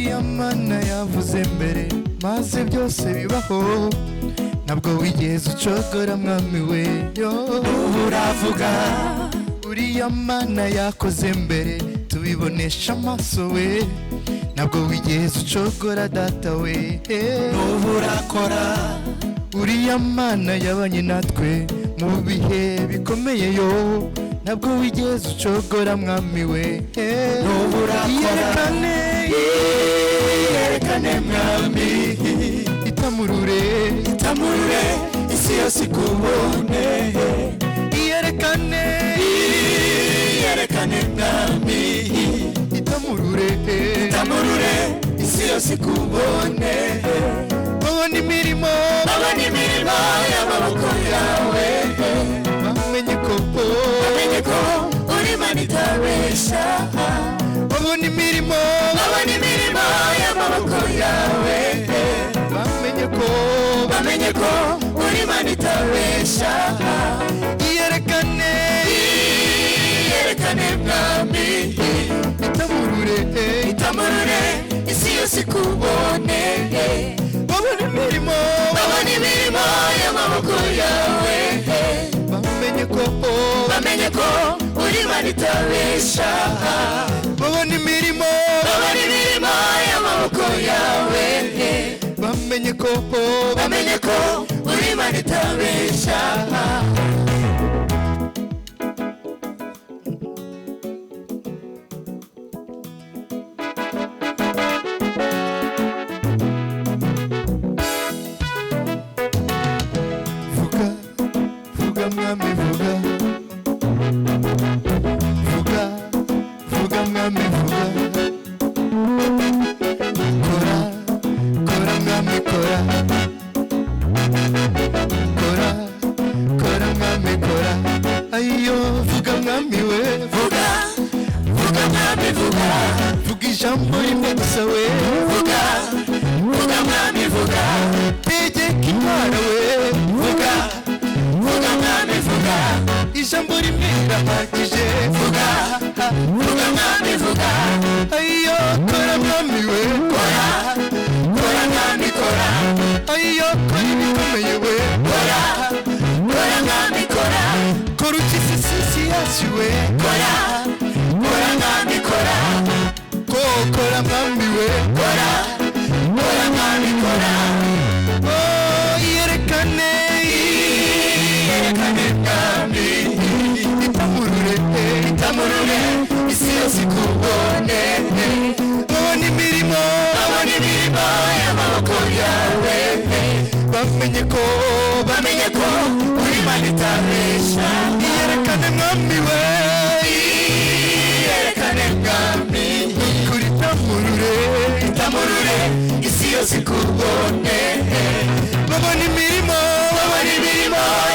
uriya mana yavuze mbere maze byose bibaho, ntabwo wigeze ucogora mwami we yo. uravuga uriya mana yakoze mbere tubibonesha amaso we, ntabwo wigeze ucogora data we. urakora uriya mana yabanye natwe mu bihe bikomeye yo, ntabwo wigeze ucogora mwami we. urakora yerekane mwami, itamurure isi yose ikubone. yerekane mwami, itamurure isi yose ikubone. babona imirimo y'amaboko yawe, bamenye ko uri Imana itabesha. babona imirimo y'amaboko yawe, bamenye ko uri Imana itabesha. yerekane mwami, itamurure isi yose ikubone. babona imirimo y'amaboko yawe, bamenye ko uri Imana itabesha. babona imirimo y'amaboko yawe, bamenye ko uri Imana itabesha. vuga mwami vuga mwami vuga, kora mwami kora mwami kora. ayo vuga mwami we vuga mwami vuga ijambo rimwe gusa we. vuga mwami vuga tegeka intwara we. vuga mwami vuga ijambo rimwe rirahagije. vuga mwami vuga ayo kora mwami we kora mwami kora ayo kora ibikomeye we. kora mwami kora ukisisi yacu we. kora mwami kora kora mwami we. kora mwami kora. yerekane mwami, itamurure isi yose ikubone. babona imirimo y'amaboko yawe, bamenye ko uri Imana itabesha. yerekane mwami we. mwami, kuri itamurure isi yose ikubone. babona imirimo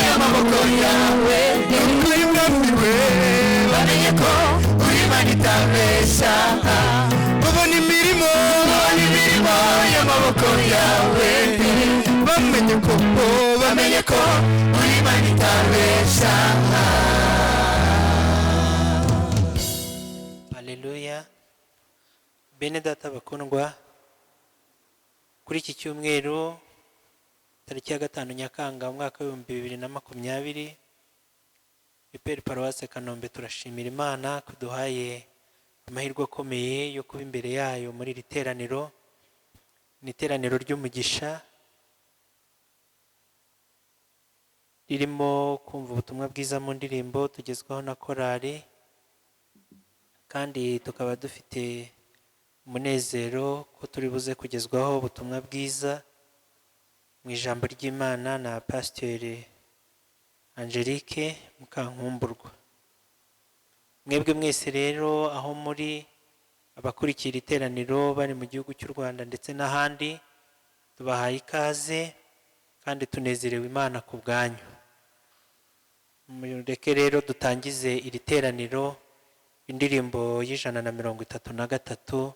y'amaboko yawe, kuri mwami we. bamenye ko uri Imana itabesha. babona imirimo y'amaboko yawe, bamenye ko uri Imana itabesha. Haleluya. Bene data bakundwa, kuri iki cyumweru tariki ya 5 Nyakanga umwaka wa 2020, EPR Kanombe turashimira Imana kuduhaye amahirwe akomeye yo kuba imbere yayo muri iri teraniro. Ni iteraniro ry'umugisha ririmo kumva ubutumwa bwiza mu ndirimbo tugezwaho na korali, kandi tukaba dufite umunezero ko turi buze kugezwaho ubutumwa bwiza mu ijambo ry'Imana na Pasiteri Angelique Mukankumburwa. Mwebwe mwese rero aho muri, abakurikira iteraniro bari mu gihugu cy'u Rwanda ndetse n'ahandi, tubahaye ikaze kandi tunezerewe Imana ku bwanyu. Mureke rero dutangize iri teraniro indirimbo y'133,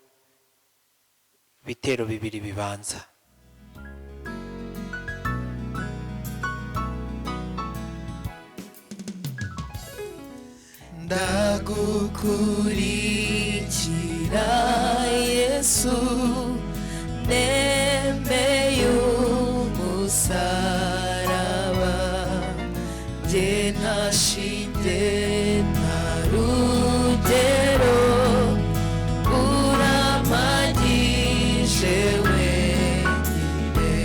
ibitero bibiri bibanza. Ndagukurikira Yesu. Yesu nemeye umusaraba jye ntashinge nta rugero uramagije wenyine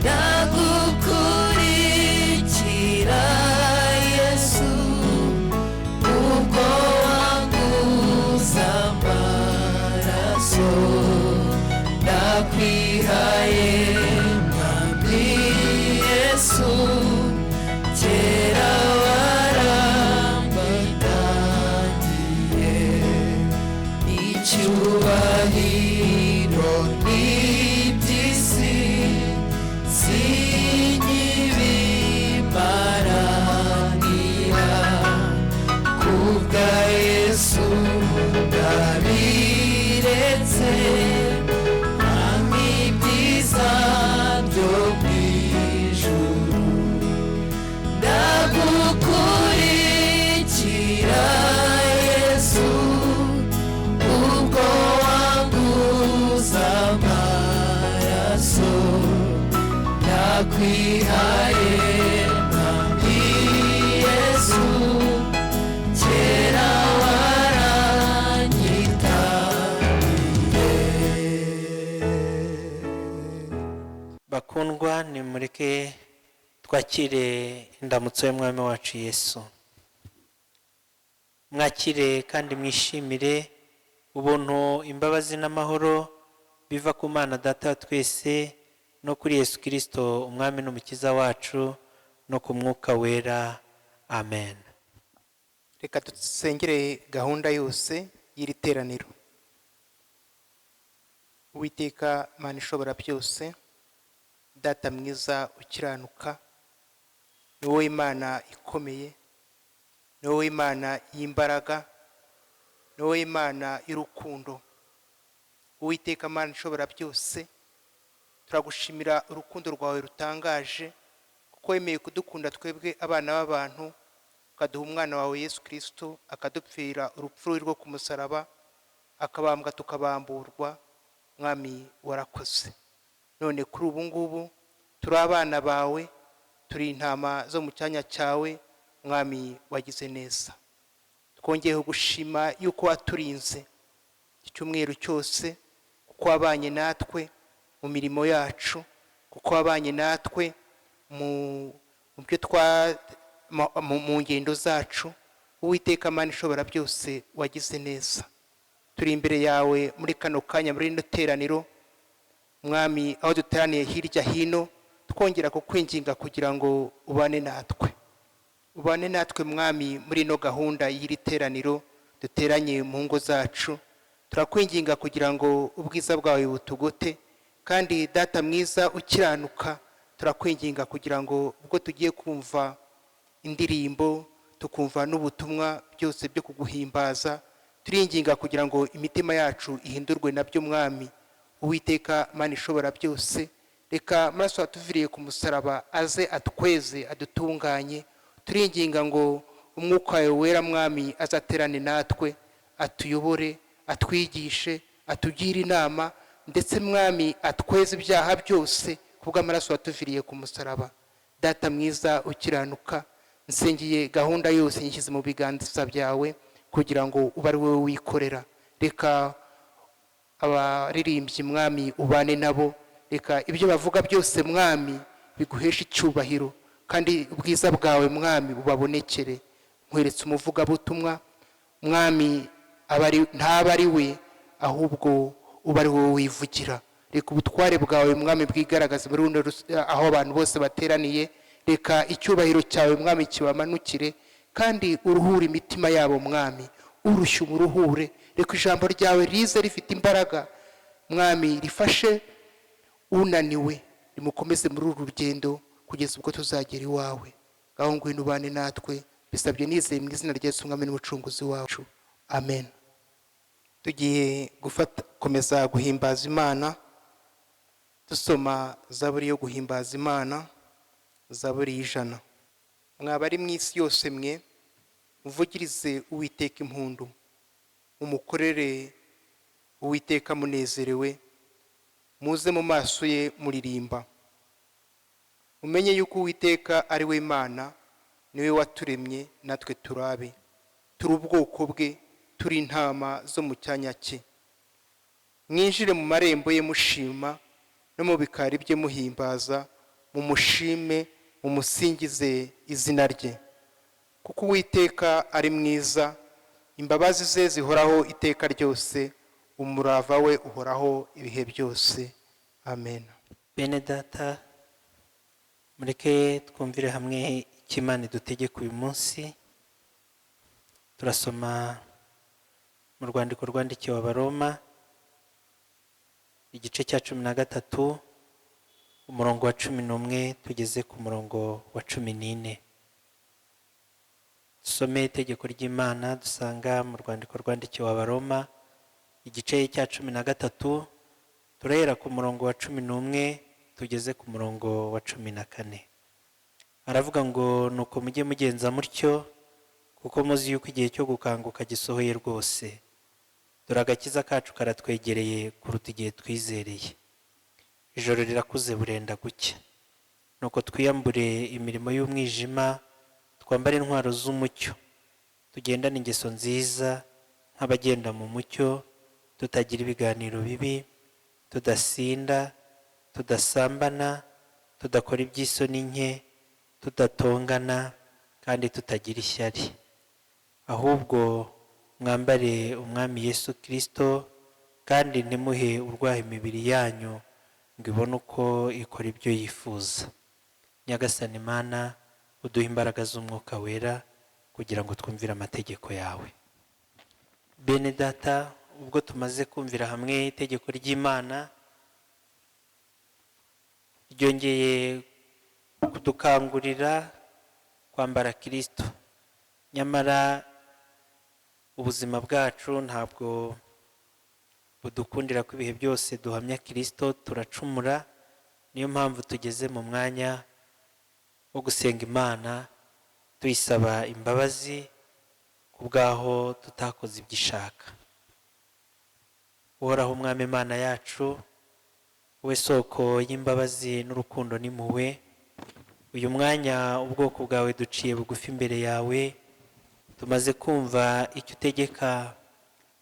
ndagukurikira Yesu ubwo wanguze amaraso ndakwihaye mwami Yesu kera warambitangiye icyubahiro n'iby'isi sinkibimaranira kubwa Yesu ndabiretse mwami ibyiza byo mw'ijuru ndagukurikira Yesu ubwo wanguze amaraso ndakwihaye mwami Yesu kera waranyitabiye. bakundwa nimureke twakire indamutso y'umwami wacu Yesu. Mwakire kandi mwishimire ubuntu, imbabazi n'amahoro biva ku Mana Data wa twese no kuri Yesu Kristo umwami n'umukiza wacu no ku mwuka wera. Amen. Reka dusengere gahunda yose y'iri teraniro. Uwiteka Mana ishobora byose, Data mwiza ukiranuka, ni wowe Imana ikomeye, ni wowe Imana y'imbaraga, ni wowe Imana y'urukundo. Uwiteka Mana ishobora byose, turagushimira urukundo rwawe rutangaje kuko wemeye kudukunda twebwe abana b'abantu, ukaduha umwana wawe Yesu Kristo akadupfira urupfu rwo ku musaraba, akabambwa tukabamburwa. Mwami warakoze. None kuri ubu ngubu turi abana bawe, turi intama zo mu cyanya cyawe. Mwami wagize neza. Twongeyeho gushima yuko waturinze icyumweru cyose, kuko wabanye natwe mu mirimo yacu, kuko wabanye natwe mu ngendo zacu. Uwiteka Mana ishobora byose wagize neza. Turi imbere yawe muri kano kanya muri rino teraniro Mwami, aho duteraniye hirya hino, twongera kukwinginga kugira ngo ubane natwe. Ubane natwe Mwami muri no gahunda y'iri teraniro duteranye mu ngo zacu. Turakwinginga kugira ngo ubwiza bwawe butugote, kandi Data mwiza ukiranuka, turakwinginga kugira ngo ubwo tugiye kumva indirimbo, tukumva n'ubutumwa byose byo kuguhimbaza, turinginga kugira ngo imitima yacu ihindurwe nabyo Mwami. Uwiteka Mana ishobora byose, reka amaraso atuviriye ku musaraba aze atweze adutunganye. Turinginga ngo umwuka wawe wera Mwami azaterane natwe, atuyobore, atwigishe, atugire inama, ndetse Mwami atweze ibyaha byose kubw'amaraso atuviriye ku musaraba. Data mwiza ukiranuka, nsengeye gahunda yose nyishyize mu biganza byawe kugira ngo ube ari wowe wikorera. Reka abaririmbyi Mwami ubane nabo, reka ibyo bavuga byose Mwami biguhesha icyubahiro, kandi ubwiza bwawe Mwami bubabonekere. Nkweretse umuvugabutumwa Mwami, ntaba ari we ahubwo uba ari wowe wivugira. Reka ubutware bwawe Mwami bwigaragaze muri runo aho abantu bose bateraniye. Reka icyubahiro cyawe Mwami kibamanukire, kandi uruhure imitima yabo Mwami, urushye umuruhure. Reka ijambo ryawe rize rifite imbaraga Mwami, rifashe unaniwe, rimukomeze muri uru rugendo kugeza ubwo tuzagera iwawe. Ngaho ngwino ubane natwe, bisabye nizeye mu izina rya Yesu Mwami n'umucunguzi wacu. Amen. Tugiye komeza guhimbaza Imana, dusoma zaburi yo guhimbaza Imana, zaburi y'ijana. Mwabari mu isi yose mwe, muvugirize Uwiteka impundu, umukorere Uwiteka munezerewe, muze mu maso ye muririmba. Umenye yuko Uwiteka ari we Mana, niwe waturemye natwe turabe, turi ubwoko bwe, turi intama zo mu cyanya cye. Mwinjire mu marembo ye mushima, no mu bikari bye muhimbaza, mumushime, mumusingize izina rye. Kuko Uwiteka ari mwiza, imbabazi ze zihoraho iteka ryose, umurava we uhoraho ibihe byose. Amen. Bene data, mureke twumvire hamwe icyo Imana idutegeka uyu munsi. Turasoma mu rwandiko rwandikiwe Abaroma, igice cya 13, umurongo wa 11 tugeze ku murongo wa 14. Dusome itegeko ry'Imana dusanga mu rwandiko rwandikiwe Abaroma, igice cya 13, turahera ku murongo wa 11 tugeze ku murongo wa 14. Aravuga ngo nuko mujye mugenza mutyo, kuko muzi yuko igihe cyo gukanguka gisohoye rwose. Dore agakiza kacu karatwegereye kuruta igihe twizereye. Ijoro rirakuze burenda gucya. Nuko twiyambure imirimo y'umwijima, twambare intwaro z'umucyo, tugendane ingeso nziza nk'abagenda mu mucyo, tutagira ibiganiro bibi, tudasinda, tudasambana, tudakora iby'isoni nke, tudatongana, kandi tutagira ishyari. Ahubwo mwambare umwami Yesu Kristo, kandi ntimuhe urwaha imibiri yanyu ngo ibone uko ikora ibyo yifuza. Nyagasani Mana, uduha imbaraga z'umwuka wera kugira ngo twumvire amategeko yawe. Bene data, ubwo tumaze kumvira hamwe itegeko ry'Imana, ryongeye kudukangurira kwambara Kristo. Nyamara ubuzima bwacu ntabwo budukundira ko ibihe byose duhamya Kristo, turacumura. Niyo mpamvu tugeze mu mwanya wo gusenga Imana, tuyisaba imbabazi kubwaho tutakoze ibyo ishaka. Uhoraho Umwami Imana yacu, we soko y'imbabazi n'urukundo n'impuhwe, uyu mwanya ubwoko bwawe duciye bugufi imbere yawe, tumaze kumva icyo utegeka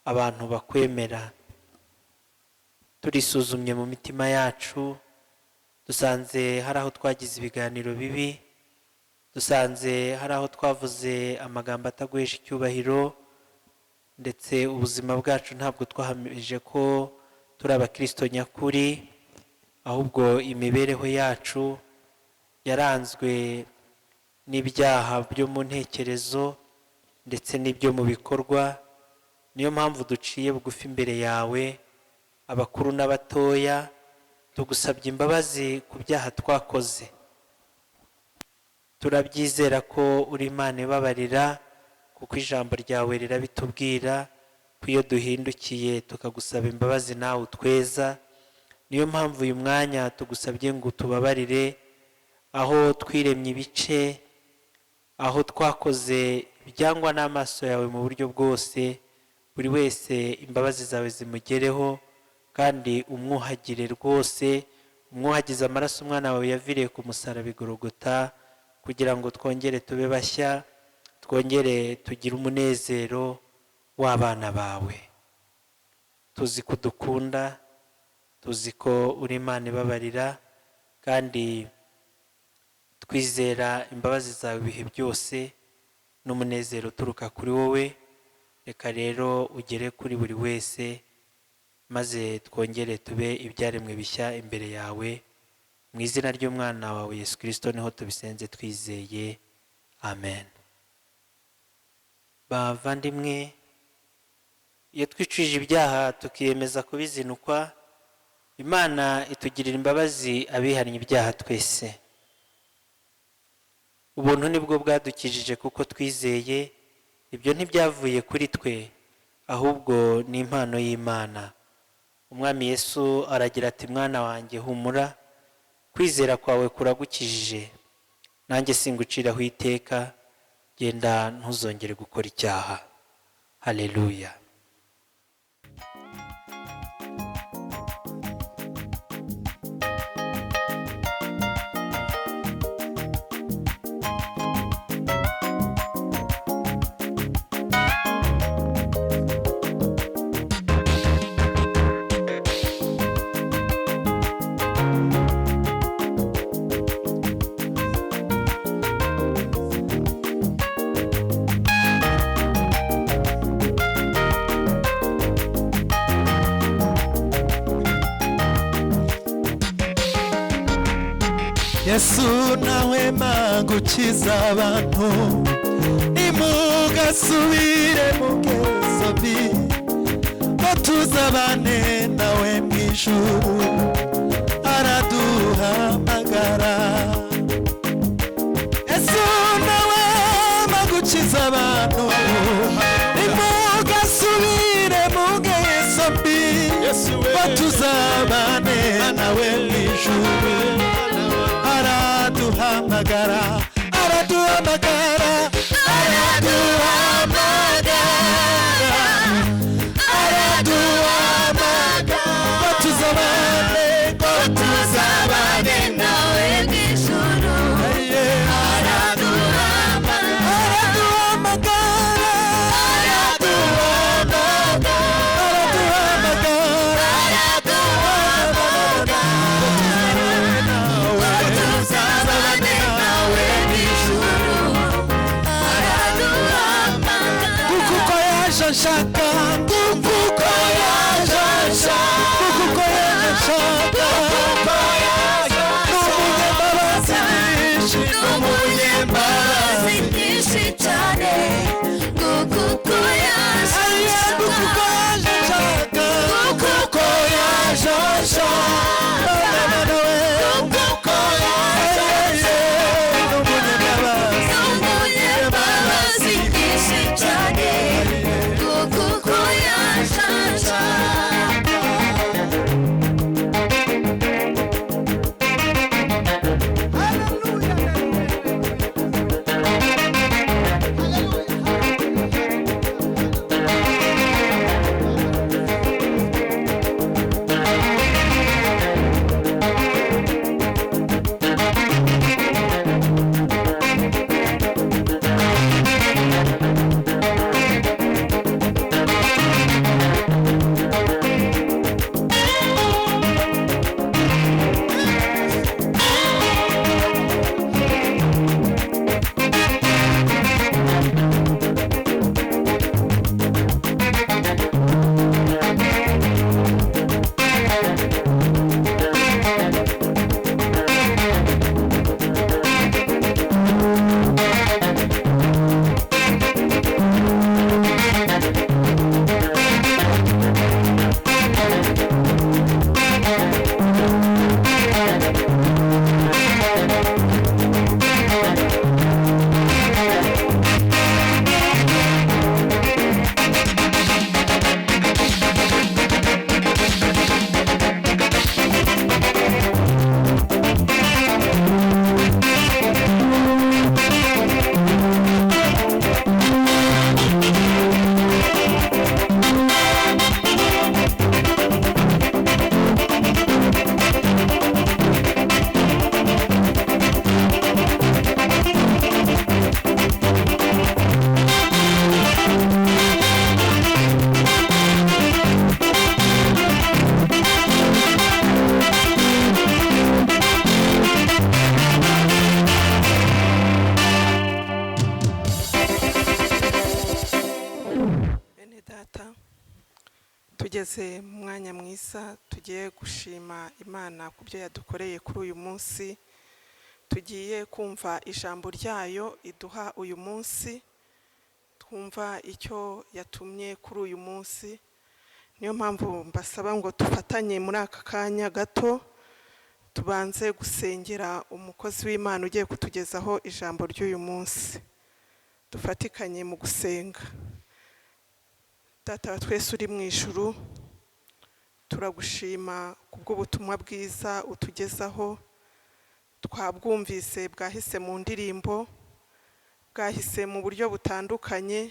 abantu bakwemera. Turisuzumye mu mitima yacu, dusanze hari aho twagize ibiganiro bibi, dusanze hari aho twavuze amagambo ataguhesha icyubahiro, ndetse ubuzima bwacu ntabwo twahamije ko turi abakristo nyakuri, ahubwo imibereho yacu yaranzwe n'ibyaha byo mu ntekerezo ndetse n'ibyo mu bikorwa. Niyo mpamvu duciye bugufi imbere yawe, abakuru n'abatoya, tugusabye imbabazi ku byaha twakoze. Turabyizera ko uri Imana ibabarira, kuko ijambo ryawe rirabitubwira ko iyo duhindukiye tukagusaba imbabazi nawe utweza. Niyo mpamvu uyu mwanya tugusabye ngo tubabarire aho twiremye ibice, aho twakoze ibyangwa n'amaso yawe mu buryo bwose. Buri wese imbabazi zawe zimugereho, kandi umwuhagire rwose, umwuhagize amaraso umwana wawe yaviriye ku musaraba i Golgotha, kugira ngo twongere tube bashya, twongere tugire umunezero w'abana bawe. Tuzi ko dukunda, tuzi ko uri Imana ibabarira, kandi twizera imbabazi zawe ibihe byose n'umunezero uturuka kuri wowe. Reka rero ugere kuri buri wese, maze twongere tube ibyaremwe bishya imbere yawe. Mu izina ry'umwana wawe Yesu Kristo niho tubisenze twizeye. Amen. Bavandimwe, iyo twicujije ibyaha tukiyemeza kubizinukwa, Imana itugirira imbabazi abihannye ibyaha twese. Ubuntu nibwo bwadukijije kuko twizeye. Ibyo ntibyavuye kuri twe, ahubwo ni impano y'Imana. Umwami Yesu aragira ati, mwana wanjye humura, kwizera kwawe kuragukijije. Nanjye singuciraho iteka, genda ntuzongere gukora icyaha. Haleluya. Yesu nawe magukiza abantu nimugasubire mu ngeso mbi ko tuzabane nawe mu ijuru araduhamagara Yesu nawe magukiza abantu nimugasubire mu ngeso mbi ko tuzabane nawe mu ijuru araduhamagara araduhamagara araduhamagara araduhamagara ko tuzabane nawe mu ijuru araduhamagara araduhamagara shaka kuko yaje kuko yaje n'umunyembabazi nyinshi cyane kuko yaje kuko yaje n'umunyembabazi nyinshi cyane tugeze mu mwanya mwiza tugiye gushima Imana ku byo yadukoreye kuri uyu munsi. Tugiye kumva ijambo ryayo iduha uyu munsi, twumva icyo yatumye kuri uyu munsi. Niyo mpamvu mbasaba ngo tufatanye muri aka kanya gato tubanze gusengera umukozi w'Imana ugiye kutugezaho ijambo ry'uyu munsi. Dufatikanye mu gusenga. Data wa twese uri mu ijuru, turagushima kubw'ubutumwa bwiza utugezaho. Twabwumvise bwahise mu ndirimbo, bwahise mu buryo butandukanye,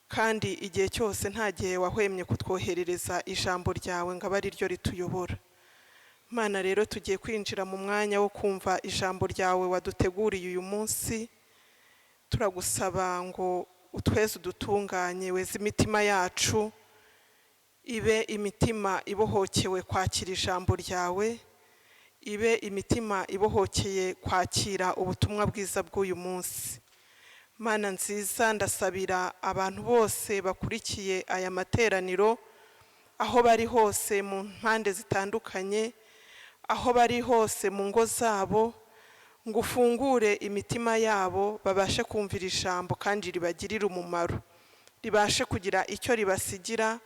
kandi igihe cyose nta gihe wahwemye kutwoherereza ijambo ryawe ngo abe ari ryo rituyobora. Mana rero tugiye kwinjira mu mwanya wo kumva ijambo ryawe waduteguriye uyu munsi. Turagusaba ngo utweze udutunganye, weze imitima yacu ibe imitima ibohokewe kwakira ijambo ryawe, ibe imitima ibohokeye kwakira ubutumwa bwiza bw'uyu munsi. Mana nziza, ndasabira abantu bose bakurikiye aya materaniro aho bari hose mu mpande zitandukanye, aho bari hose mu ngo zabo, ngo ufungure imitima yabo babashe kumvira ijambo kandi ribagirire umumaro, ribashe kugira icyo ribasigira,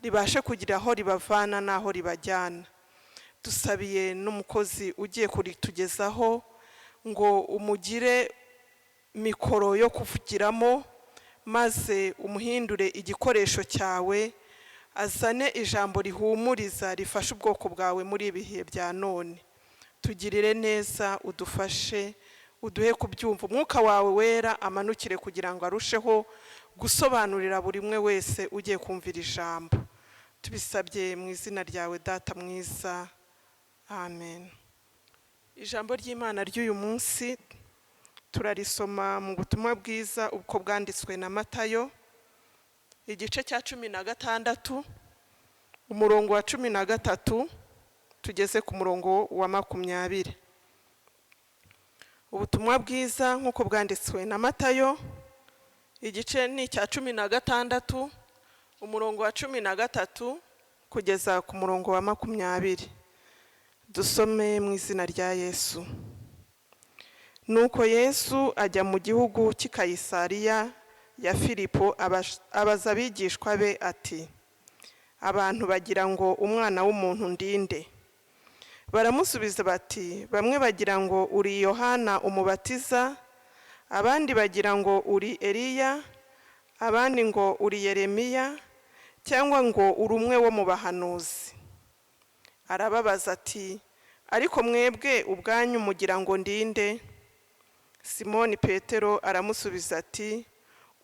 ribashe kugira aho ribavana n'aho ribajyana. Dusabiye n'umukozi ugiye kuritugezaho ngo umugire mikoro yo kuvugiramo, maze umuhindure igikoresho cyawe, azane ijambo rihumuriza rifasha ubwoko bwawe muri ibihe bya none. Tugirire neza, udufashe, uduhe kubyumva, umwuka wawe wera amanukire kugira ngo arusheho gusobanurira buri umwe wese ugiye kumvira ijambo. Tubisabye mu izina ryawe Data mwiza, amen. Ijambo ry'Imana ry'uyu munsi turarisoma mu butumwa bwiza uko bwanditswe na Matayo, igice cya 16, umurongo wa 13 tugeze ku murongo wa 20. Ubutumwa bwiza nk'uko bwanditswe na Matayo, igice ni cya 16, umurongo wa 13 kugeza ku murongo wa 20. Dusome mu izina rya Yesu. Nuko Yesu ajya mu gihugu cy'i Kayisariya ya Filipo, abaza abigishwa be ati, abantu bagira ngo umwana w'umuntu ndinde? Baramusubiza bati, bamwe bagira ngo uri Yohana umubatiza, abandi bagira ngo uri Eliya, abandi ngo uri Yeremiya, cyangwa ngo uri umwe wo mu bahanuzi. Arababaza ati, ariko mwebwe ubwanyu mugira ngo ndinde? Simoni Petero aramusubiza ati,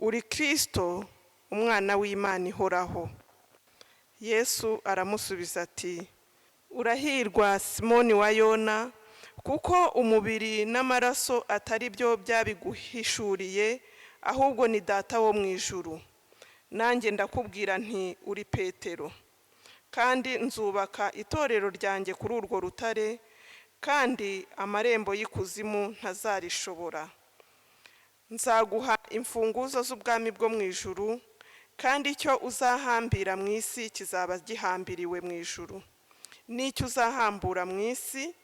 uri Kristo, umwana w'Imana ihoraho. Yesu aramusubiza ati, urahirwa Simoni wa Yona, kuko umubiri n'amaraso atari byo byabiguhishuriye, ahubwo ni Data wo mu ijuru. Nanjye ndakubwira nti uri Petero, kandi nzubaka itorero ryanjye kuri urwo rutare, kandi amarembo y'ikuzimu ntazarishobora. Nzaguha imfunguzo z'ubwami bwo mu ijuru, kandi icyo uzahambira mu isi kizaba gihambiriwe mu ijuru, n'icyo uzahambura mu isi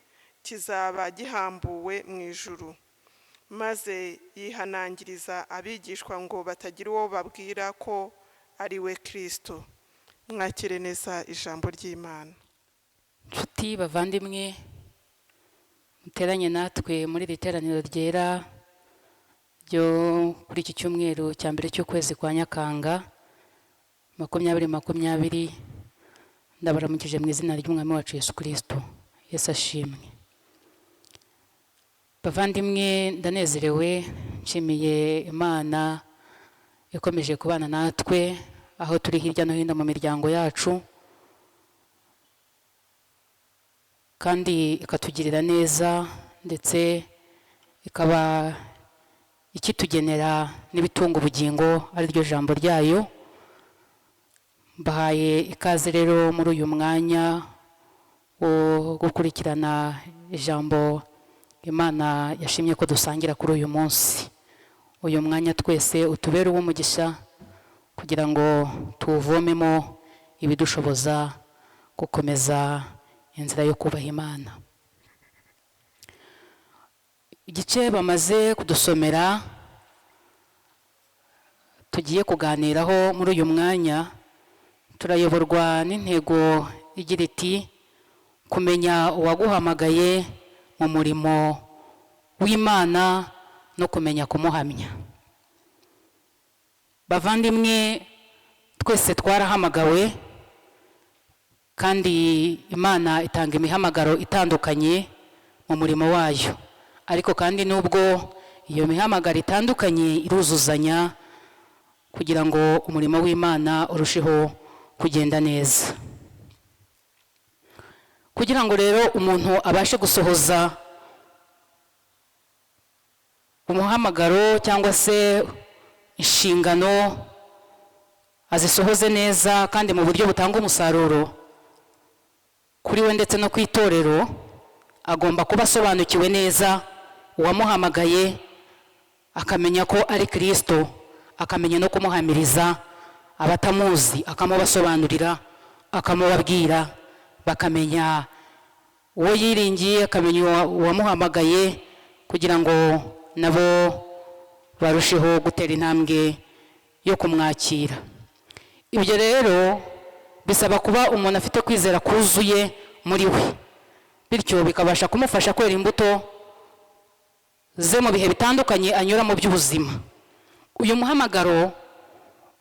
kizaba gihambuwe mu ijuru. Maze yihanangiriza abigishwa ngo batagira uwo babwira ko ari we Kristo. Mwakire neza ijambo ry'Imana. Nshuti bavandimwe, muteranye natwe muri iri teraniro ryera ryo kuri iki cyumweru cya mbere cy'ukwezi kwa Nyakanga 2020, ndabaramukije mu izina ry'Umwami wacu Yesu Kristo. Yesu ashimwe. Bavandimwe, ndanezerewe, nshimiye Imana ikomeje kubana natwe aho turi hirya no hino mu miryango yacu, kandi ikatugirira neza, ndetse ikaba ikitugenera n'ibitunga ubugingo ari ryo jambo ryayo. Mbahaye ikaze rero muri uyu mwanya wo gukurikirana ijambo Imana yashimye ko dusangira kuri uyu munsi. Uyu mwanya twese utubere uw'umugisha, kugira ngo tuwuvomemo ibidushoboza gukomeza inzira yo kubaha Imana. Igice bamaze kudusomera tugiye kuganiraho muri uyu mwanya, turayoborwa n'intego igira iti, kumenya uwaguhamagaye mu murimo w'Imana no kumenya kumuhamya. Bavandimwe, twese twarahamagawe, kandi Imana itanga imihamagaro itandukanye mu murimo wayo. Ariko kandi nubwo iyo mihamagaro itandukanye iruzuzanya kugira ngo umurimo w'Imana urusheho kugenda neza. Kugira ngo rero umuntu abashe gusohoza umuhamagaro cyangwa se inshingano azisohoze neza kandi mu buryo butanga umusaruro kuri we ndetse no ku itorero, agomba kuba asobanukiwe neza uwamuhamagaye, akamenya ko ari Kristo, akamenya no kumuhamiriza abatamuzi, akamubasobanurira, akamubabwira, bakamenya uwo yiringiye akamenya uwamuhamagaye kugira ngo nabo barusheho gutera intambwe yo kumwakira. Ibyo rero bisaba kuba umuntu afite kwizera kuzuye muri we, bityo bikabasha kumufasha kwera imbuto ze mu bihe bitandukanye anyura mu by'ubuzima. Uyu muhamagaro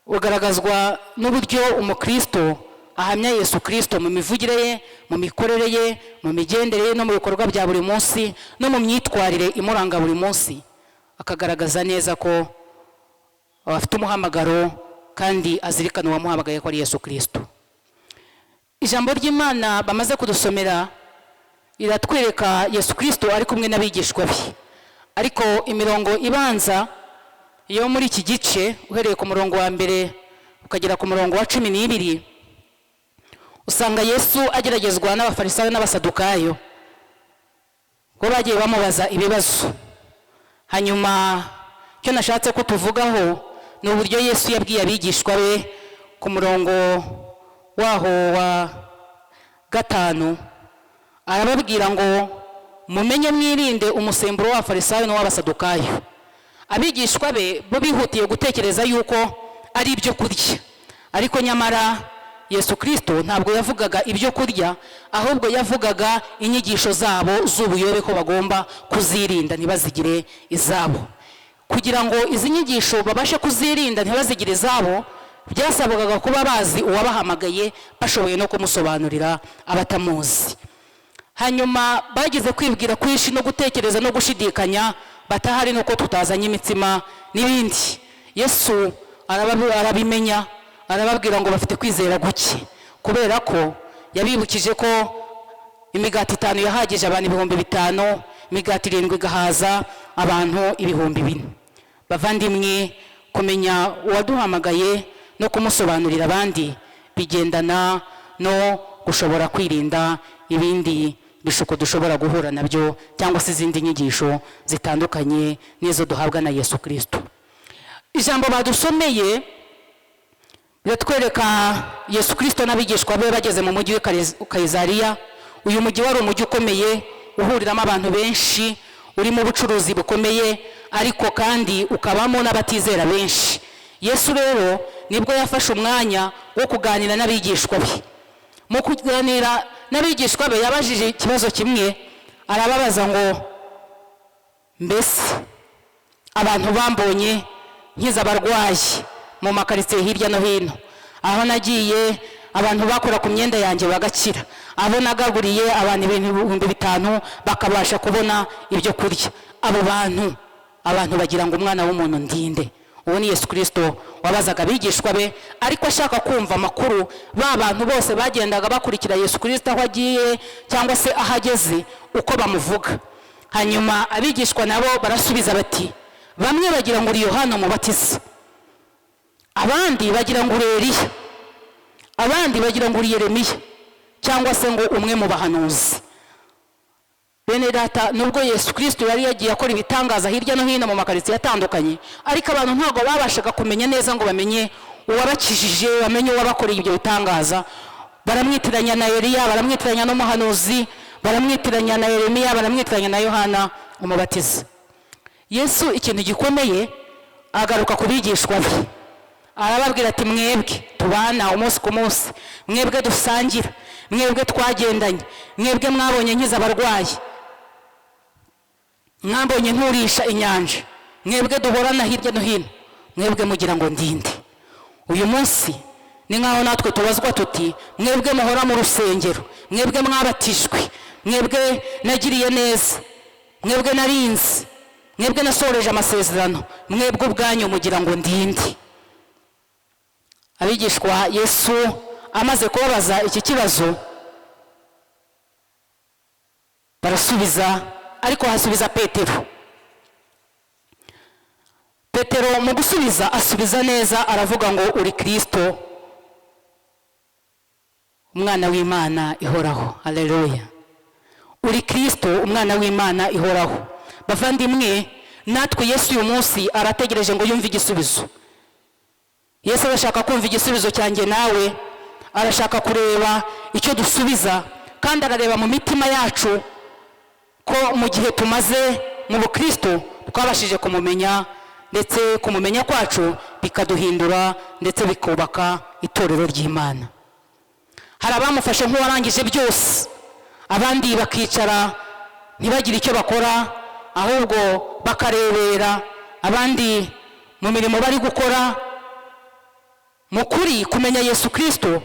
ugaragazwa n'uburyo umukristo ahamya Yesu Kristo mu mivugire ye, mu mikorere ye, mu migendere ye no mu bikorwa bya buri munsi no mu myitwarire imuranga buri munsi, akagaragaza neza ko afite umuhamagaro kandi azirikana uwamuhamagaye ko ari Yesu Kristo. Ijambo ry'Imana bamaze kudusomera iratwereka Yesu Kristo ari kumwe n'abigishwa be, ariko imirongo ibanza yo muri iki gice uhereye ku murongo wa mbere ukagera ku murongo wa 12 usanga Yesu ageragezwa n'abafarisayo n'abasadukayo ko bagiye bamubaza ibibazo. Hanyuma cyo nashatse ko tuvugaho ni uburyo Yesu yabwiye abigishwa be ku murongo waho wa 5 arababwira ngo mumenye mwirinde umusemburo w'abafarisayo n'uw'abasadukayo. Abigishwa be bo bihutiye gutekereza yuko ari ibyo kurya, ariko nyamara Yesu Kristo ntabwo yavugaga ibyo kurya, ahubwo yavugaga inyigisho zabo z'ubuyobe ko bagomba kuzirinda ntibazigire izabo. Kugira ngo izi nyigisho babashe kuzirinda ntibazigire izabo, byasabaga kuba bazi uwabahamagaye, bashoboye no kumusobanurira abatamuzi. Hanyuma bagize kwibwira kwishi no gutekereza no gushidikanya, batahari nuko tutazanye imitsima n'ibindi. Yesu arabimenya, arababwira ngo bafite kwizera guke, kubera ko yabibukije ko imigati 5 yahagije abantu 5,000, imigati 7 igahaza abantu 4,000. Bavandimwe, kumenya uwaduhamagaye no kumusobanurira abandi bigendana no gushobora kwirinda ibindi bishuko dushobora guhura nabyo cyangwa se izindi nyigisho zitandukanye nizo duhabwa na Yesu Kristo. Ijambo badusomeye biratwereka Yesu Kristo n'abigishwa be bageze mu mujyi wa Kayizariya. Uyu mujyi wari umujyi ukomeye uhuriramo abantu benshi, urimo ubucuruzi bukomeye, ariko kandi ukabamo n'abatizera benshi. Yesu rero nibwo yafashe umwanya wo kuganira n'abigishwa be. Mu kuganira n'abigishwa be yabajije ikibazo kimwe, arababaza ngo mbese abantu bambonye nkiza abarwayi mu makaritsiye hirya no hino, aho nagiye abantu bakora ku myenda yanjye bagakira, abo nagaburiye abantu 5,000 bakabasha kubona ibyo kurya, abo abantu bagira ngo umwana w'umuntu ndinde. Uwo ni Yesu Kristo wabazaga abigishwa be, ariko ashaka kumva amakuru ba bantu bose bagendaga bakurikira Yesu Kristo aho agiye cyangwa se ahageze uko bamuvuga. Hanyuma abigishwa nabo barasubiza bati, bamwe bagira ngo uri Yohana Umubatiza, abandi bagira ngo uri Eliya, abandi bagira ngo uri Yeremiya cyangwa se ngo umwe mu bahanuzi. Bene data, nubwo Yesu Kristo yari yagiye akora ibitangaza hirya no hino mu makaritsiye atandukanye, ariko abantu ntabwo babashaga kumenya neza ngo bamenye uwabakijije, bamenye uwabakoreye ibyo bitangaza. Baramwitiranya na Eliya, baramwitiranya n'umuhanuzi, baramwitiranya na Yeremiya, baramwitiranya na Yohana Umubatiza. Yesu ikintu gikomeye agaruka kubigishwa be, arababwira ati mwebwe tubana umunsi ku munsi, mwebwe dusangira, mwebwe twagendanye, mwebwe mwabonye nkiza abarwayi, mwabonye nturisha inyanja, mwebwe duhorana hirya no hino, mwebwe mugira ngo ndinde. Uyu munsi ni nkaho natwe tubazwa tuti, mwebwe muhora mu rusengero, mwebwe mwabatijwe, mwebwe nagiriye neza, mwebwe narinze, mwebwe nasoreje amasezerano, mwebwe ubwanyu mugira ngo ndinde. Abigishwa Yesu amaze kubabaza iki kibazo barasubiza, ariko hasubiza Petero. Petero mu gusubiza asubiza neza, aravuga ngo uri Kristo umwana w'Imana ihoraho. Haleluya. Uri Kristo umwana w'Imana ihoraho. Bavandimwe, natwe Yesu uyu munsi arategereje ngo yumve igisubizo. Yesu arashaka kumva igisubizo cyanjye nawe, arashaka kureba icyo dusubiza kandi arareba mu mitima yacu ko mu gihe tumaze mu bukristo twabashije kumumenya, ndetse kumumenya kwacu bikaduhindura ndetse bikubaka itorero ry'Imana. Hari abamufashe nk'uwarangije byose, abandi bakicara ntibagire icyo bakora, ahubwo bakarebera abandi mu mirimo bari gukora. Mu kuri kumenya Yesu Kristo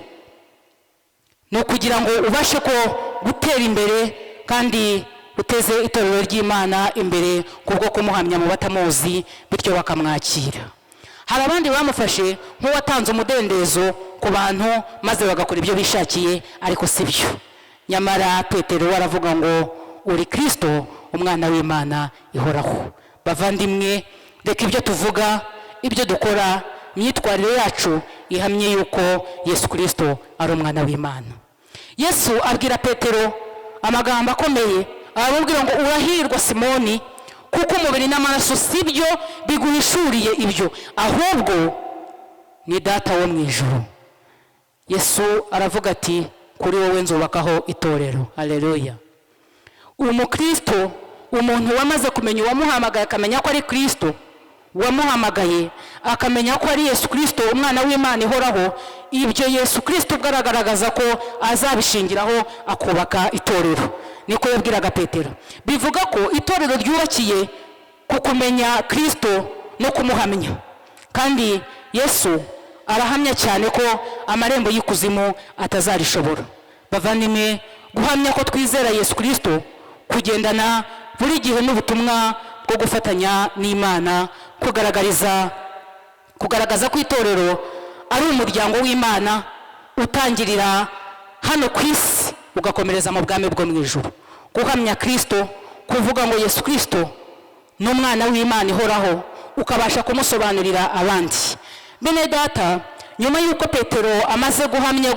ni ukugira ngo ubashe ko gutera imbere kandi uteze itorero ry'Imana imbere kubwo kumuhamya mu batamuzi, bityo bakamwakira. Hari abandi bamufashe nk'uwatanze umudendezo ku bantu maze bagakora ibyo bishakiye, ariko si byo. Nyamara Petero aravuga ngo uri Kristo, umwana w'Imana ihoraho. Bavandimwe, reka ibyo tuvuga, ibyo dukora, imyitwarire yacu ihamye yuko Yesu Kristo ari umwana w'Imana. Yesu abwira Petero amagambo akomeye, arababwira ngo urahirwa Simoni, kuko umubiri n'amaraso si byo biguhishuriye ibyo, ahubwo ni Data wo mu ijuru. Yesu aravuga ati kuri wowe nzubakaho itorero. Haleluya. Umukristo, umuntu wamaze kumenya uwamuhamagaye, akamenya ko ari Kristo wamuhamagaye, akamenya ko ari Yesu Kristo umwana w'Imana ihoraho, ibyo Yesu Kristo bwaragaragaza ko azabishingiraho akubaka itorero. Niko yabwiraga Petero. Bivuga ko itorero ryubakiye ku kumenya Kristo no kumuhamya, kandi Yesu arahamya cyane ko amarembo y'ikuzimu atazarishobora. Bavandimwe, guhamya ko twizera Yesu Kristo, kugendana buri gihe n'ubutumwa bwo gufatanya n'Imana, kugaragaza ko itorero ari umuryango w'Imana utangirira hano ku isi ugakomereza mu bwami bwo mu ijuru. Guhamya Kristo, kuvuga ngo Yesu Kristo ni umwana w'Imana ihoraho, ukabasha kumusobanurira abandi. Bene data, nyuma y'uko Petero amaze guhamya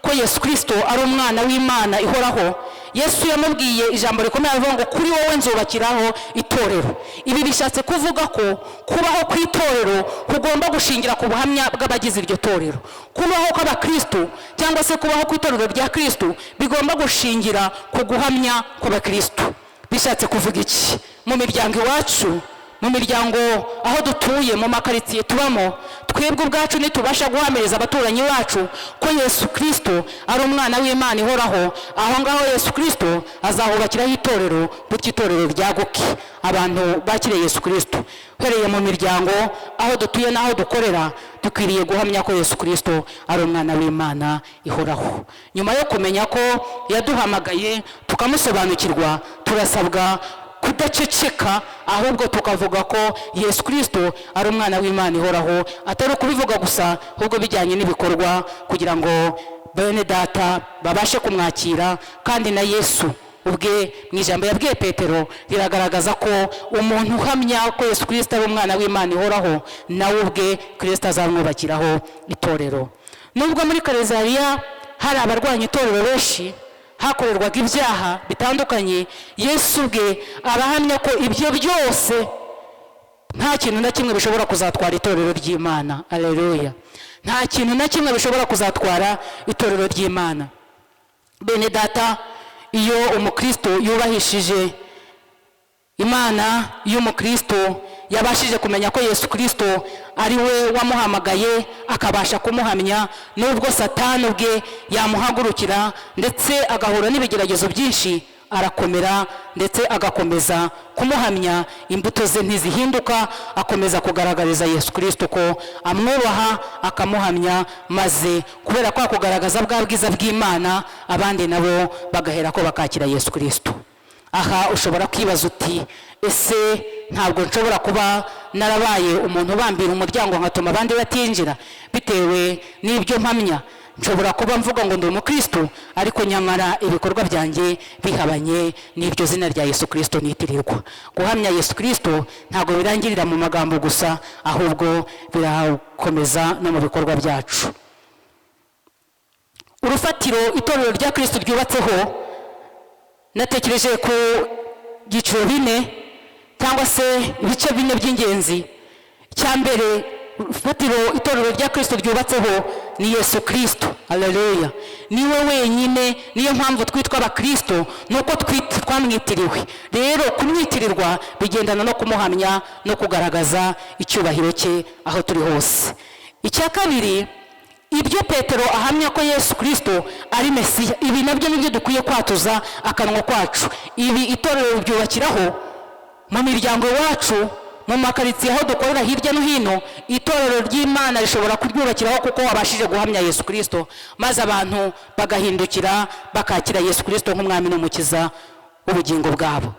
ko Yesu Kristo ari umwana w'Imana ihoraho, Yesu yamubwiye ijambo rikomeye avuga ngo kuri wowe nzubakiraho itorero. Ibi bishatse kuvuga ko kubaho ku itorero kugomba gushingira ku buhamya bw'abagize iryo torero. Kubaho kw'abakristo cyangwa se kubaho ku itorero rya Kristo bigomba gushingira ku guhamya kw'abakristo. Bishatse kuvuga iki? Mu miryango iwacu, mu miryango aho dutuye, mu makaritsiye tubamo, twebwe ubwacu nitubasha guhamiriza abaturanyi bacu ko Yesu Kristo ari umwana w'Imana ihoraho, aho ngaho Yesu Kristo azahubakiraho itorero, bityo itorero ryaguke, abantu bakire Yesu Kristo. Uhereye mu miryango aho dutuye n'aho dukorera, dukwiriye guhamya ko Yesu Kristo ari umwana w'Imana ihoraho. Nyuma yo kumenya ko yaduhamagaye tukamusobanukirwa, turasabwa kudaceceka, ahubwo tukavuga ko Yesu Kristo ari umwana w'Imana ihoraho, atari kubivuga gusa, ahubwo bijyanye n'ibikorwa, kugira ngo bene data babashe kumwakira. Kandi na Yesu ubwe mu ijambo yabwiye Petero riragaragaza ko umuntu uhamya ko Yesu Kristo ari umwana w'Imana ihoraho, nawe ubwe Kristo azamwubakiraho itorero. Nubwo muri Karezariya hari abarwanya itorero benshi, hakorerwaga ibyaha bitandukanye, Yesu ubwe arahamya ko ibyo byose nta kintu na kimwe bishobora kuzatwara itorero ry'Imana. Haleluya. Nta kintu na kimwe bishobora kuzatwara itorero ry'Imana. Bene data, iyo umukristo yubahishije Imana, iyo umukristo yabashije kumenya ko Yesu Kristo ari we wamuhamagaye, akabasha kumuhamya, nubwo Satani ubwe yamuhagurukira ndetse agahura n'ibigeragezo byinshi, arakomera ndetse agakomeza kumuhamya. Imbuto ze ntizihinduka, akomeza kugaragariza Yesu Kristo ko amwubaha, akamuhamya, maze kubera ko kugaragaza bwa bwiza bw'Imana, abandi nabo bagahera ko bakakira Yesu Kristo. Aha ushobora kwibaza uti, ese ntabwo nshobora kuba narabaye umuntu ubambira umuryango nkatuma abandi batinjira bitewe n'ibyo mpamya? Nshobora kuba mvuga ngo ndi umukristo, ariko nyamara ibikorwa byanjye bihabanye n'ibyo zina rya Yesu Kristo nitirirwa. Guhamya Yesu Kristo ntabwo birangirira mu magambo gusa, ahubwo birakomeza no mu bikorwa byacu. Urufatiro itorero rya Kristo ryubatseho, natekereje ku byiciro bine cyangwa se ibice bine by'ingenzi. Icya mbere, urufatiro itorero rya Kristo ryubatseho ni Yesu Kristo. Haleluya. Niwe wenyine, niyo mpamvu twitwa abakristo, nuko twamwitiriwe. Rero kumwitirirwa bigendana no kumuhamya no kugaragaza icyubahiro cye aho turi hose. Icya kabiri, ibyo Petero ahamya ko Yesu Kristo ari Mesiya, ibi nabyo nibyo dukwiye kwatuza akanwa kwacu. Ibi itorero ryubakiraho mu miryango yacu, mu makaritsiye aho dukorera hirya no hino. Itorero ry'Imana rishobora kuryubakiraho kuko wabashije guhamya Yesu Kristo, maze abantu bagahindukira bakakira Yesu Kristo nk'umwami n'umukiza w'ubugingo bwabo.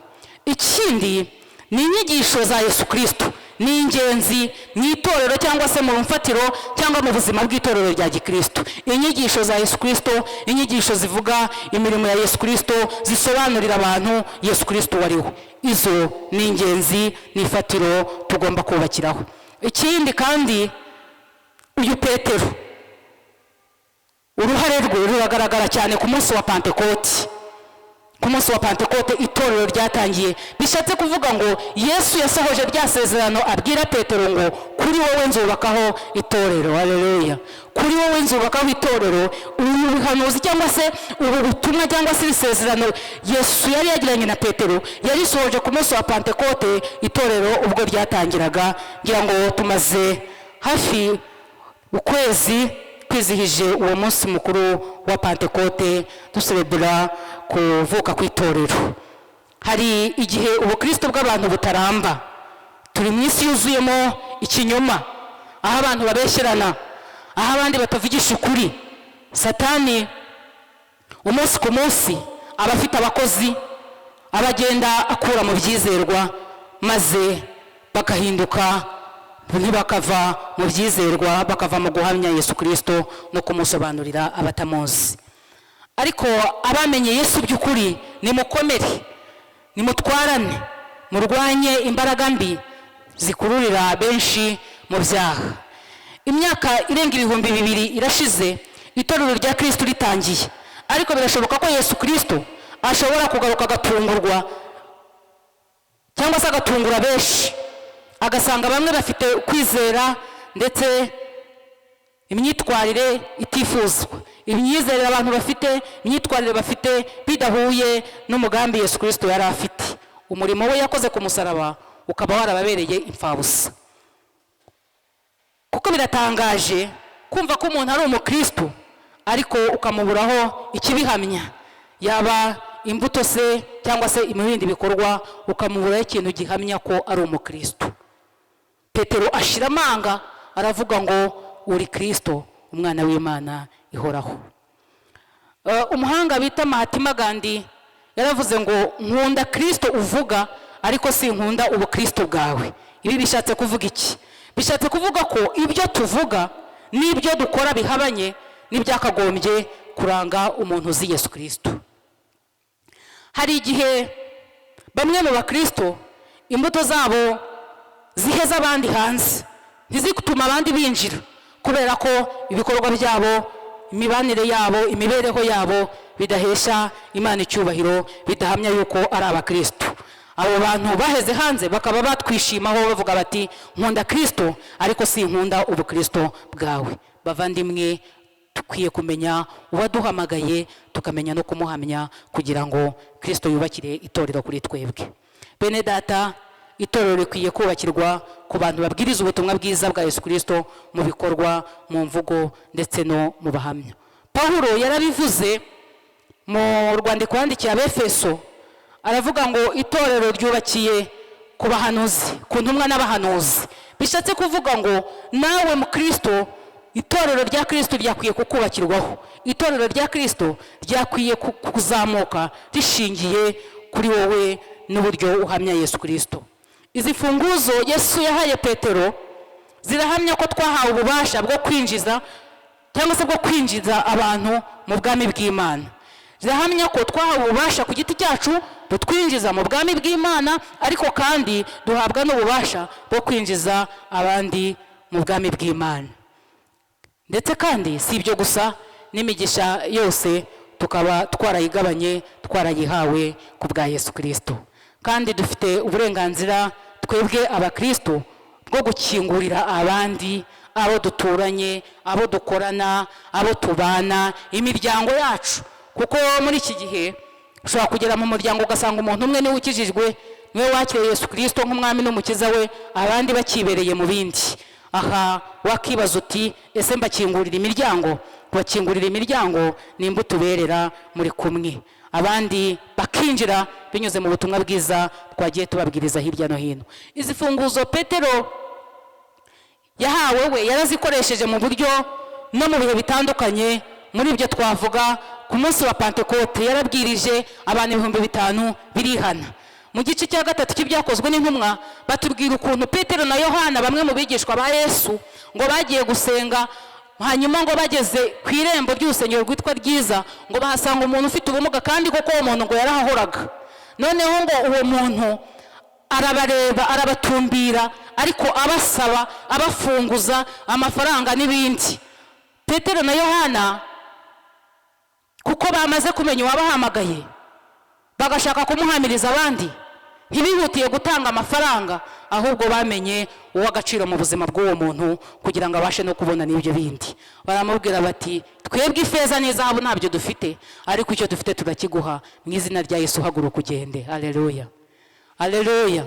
Ikindi ni inyigisho za Yesu Kristo, ni ingenzi mu itorero cyangwa se mu mfatiro cyangwa mu buzima bw'itorero rya Gikristo. Inyigisho za Yesu Kristo, inyigisho zivuga imirimo ya Yesu Kristo, zisobanurira abantu Yesu Kristo wariho. Izo ni ingenzi, ni ifatiro tugomba kubakiraho. Ikindi kandi, uyu Petero uruhare rwe ruragaragara cyane ku munsi wa Pentekote. Ku munsi wa Pentekote itorero ryatangiye, bishatse kuvuga ngo Yesu yasohoje rya sezerano abwira Petero ngo kuri wowe nzubakaho itorero. Haleluya. Kuri wowe nzubakaho itorero. Ubu buhanuzi cyangwa se ubu butumwa cyangwa se isezerano Yesu yari yagiranye na Petero yarisohoje ku munsi wa Pentekote, itorero ubwo ryatangiraga. Ngira ngo tumaze hafi ukwezi twizihije uwo munsi mukuru wa Pentekote, duserebura kuvuka kw'itorero. Hari igihe ubukristo bw'abantu butaramba. Turi mu isi yuzuyemo ikinyoma, aho abantu babesherana, aho abandi batavugisha ukuri. Satani umunsi ku munsi aba afite abakozi, abagenda akura mu byizerwa, maze bagahinduka ntibakava mu byizerwa, bakava mu guhamya Yesu Kristo no kumusobanurira abatamuzi. Ariko abamenye Yesu by'ukuri, nimukomere, nimutwarane, murwanye imbaraga mbi zikururira benshi mu byaha. Imyaka irenga 2000 irashize itorero rya Kristo ritangiye, ariko birashoboka ko Yesu Kristo ashobora kugaruka agatungurwa cyangwa se agatungura benshi, agasanga bamwe bafite kwizera ndetse imyitwarire itifuzwa. Imyizerere abantu bafite, imyitwarire bafite bidahuye n'umugambi Yesu Kristo yari afite. Umurimo we yakoze ku musaraba ukaba warababereye imfabusa. Kuko biratangaje kumva ko umuntu ari umukristo ariko ukamuburaho ikibihamya, yaba imbuto se cyangwa se ibindi bikorwa, ukamuburaho ikintu gihamya ko ari umukristo. Petero ashira amanga aravuga ngo uri Kristo, umwana w'Imana ihoraho. Umuhanga bita Mahatma Gandhi yaravuze ngo nkunda Kristo uvuga, ariko si nkunda ubukristo bwawe. Ibi bishatse kuvuga iki? Bishatse kuvuga ko ibyo tuvuga n'ibyo dukora bihabanye n'ibyakagombye kuranga umuntu uzi Yesu Kristo. Hari igihe bamwe mu bakristo imbuto zabo ziheza abandi hanze, ntizituma abandi binjira, kubera ko ibikorwa byabo, imibanire yabo, imibereho yabo bidahesha Imana icyubahiro, bidahamya yuko ari abakristo. Abo bantu baheze hanze bakaba batwishimaho bavuga bati nkunda Kristo ariko si nkunda ubukristo bwawe. Bavandimwe, tukwiye kumenya uwaduhamagaye, tukamenya no kumuhamya kugira ngo Kristo yubakire itorero kuri twebwe. Bene data, itorero rikwiye kubakirwa ku bantu babwiriza ubutumwa bwiza bwa Yesu Kristo mu bikorwa, mu mvugo ndetse no mu bahamya. Pawulo yarabivuze mu rwandiko yandikiye Abefeso, aravuga ngo itorero ryubakiye ku bahanuzi, ku ntumwa n'abahanuzi. Bishatse kuvuga ngo nawe mu Kristo, itorero rya Kristo ryakwiye kukubakirwaho. Itorero rya Kristo ryakwiye kuzamuka rishingiye kuri wowe n'uburyo uhamya Yesu Kristo. Izi funguzo Yesu yahaye Petero zirahamya ko twahawe ububasha bwo kwinjiza cyangwa se bwo kwinjiza abantu mu bwami bw'Imana. Zirahamya ko twahawe ububasha ku giti cyacu butwinjiza mu bwami bw'Imana, ariko kandi duhabwa n'ububasha bwo kwinjiza abandi mu bwami bw'Imana. Ndetse kandi si ibyo gusa, n'imigisha yose tukaba twarayigabanye, twarayihawe ku bwa Yesu Kristo. Kandi dufite uburenganzira twebwe abakristo bwo gukingurira abandi abo duturanye, abo dukorana, abo tubana, imiryango yacu. Kuko muri iki gihe ushobora kugera mu muryango ugasanga umuntu umwe niwe ukijijwe, niwe wakiriye Yesu Kristo nk'umwami n'umukiza we, abandi bakibereye mu bindi. Aha wakibaza uti ese mbakingurira imiryango? Kubakingurira imiryango nimba utuberera muri kumwe, abandi bakinjira binyuze mu butumwa bwiza twagiye tubabwiriza hirya no hino. Izi funguzo Petero yahawe we yarazikoresheje mu buryo no mu bihe bitandukanye. Muri ibyo twavuga ku munsi wa Pentekote yarabwirije abantu 5,000 birihana. Mu gice cya 3 cy'ibyakozwe n'intumwa batubwira ukuntu Petero na Yohana bamwe mu bigishwa ba Yesu ngo bagiye gusenga, hanyuma ngo bageze ku irembo ry'urusengero rwitwa Ryiza ngo bahasanga umuntu ufite ubumuga, kandi koko uwo muntu ngo yarahahoraga. Noneho ngo uwo muntu arabareba, arabatumbira, ariko abasaba, abafunguza amafaranga n'ibindi. Petero na Yohana kuko bamaze kumenya uwabahamagaye bagashaka kumuhamiriza abandi, ntibihutiye gutanga amafaranga, ahubwo bamenye uw'agaciro mu buzima bw'uwo muntu kugira ngo abashe no kubona n'ibyo bindi. Baramubwira bati twebwe ifeza n'izahabu ntabyo dufite, ariko icyo dufite turakiguha, mu izina rya Yesu haguruka ugende. Haleluya, haleluya.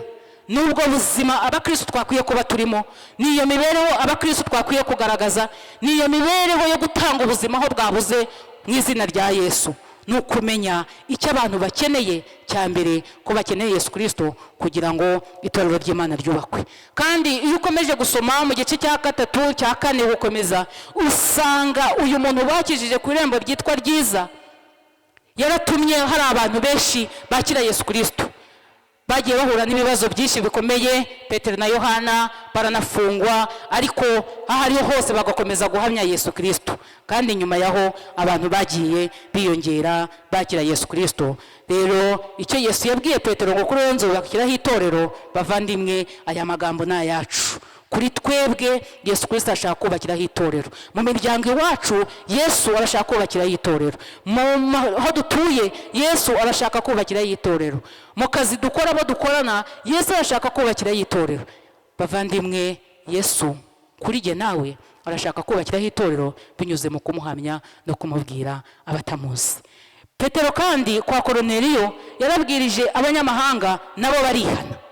Nubwo buzima abakristo twakwiye kuba turimo, niyo mibereho abakristo twakwiye kugaragaza, niyo mibereho yo gutanga ubuzima aho bwabuze mu izina rya Yesu. Nukumenya icyo abantu bakeneye cya mbere, ko bakeneye Yesu Kristo kugira ngo itorero ry'Imana ryubakwe. Kandi iyo ukomeje gusoma mu gice cya 3 cya 4 gukomeza, usanga uyu muntu bakijije ku irembo ryitwa Ryiza yaratumye hari abantu benshi bakira Yesu Kristo. Bagiye bahura n'ibibazo byinshi bikomeye, Petero na Yohana baranafungwa, ariko aho ariho hose bagakomeza guhamya Yesu Kristo. Kandi nyuma yaho abantu bagiye biyongera bakira Yesu Kristo. Rero icyo Yesu yabwiye Petero ngo kuri nzo bakiraho itorero, bavandimwe, aya magambo ni ayacu. Kuri twebwe Yesu Kristo ashaka kubakiraho itorero. Mu miryango iwacu Yesu arashaka kubakiraho itorero. Aho dutuye Yesu arashaka kubakiraho itorero. Mu kazi dukora abo dukorana Yesu arashaka kubakiraho itorero. Bavandimwe, Yesu kuri jye nawe arashaka kubakiraho itorero binyuze mu kumuhamya no kumubwira abatamuzi. Petero kandi kwa Korneliyo yarabwirije abanyamahanga nabo barihana.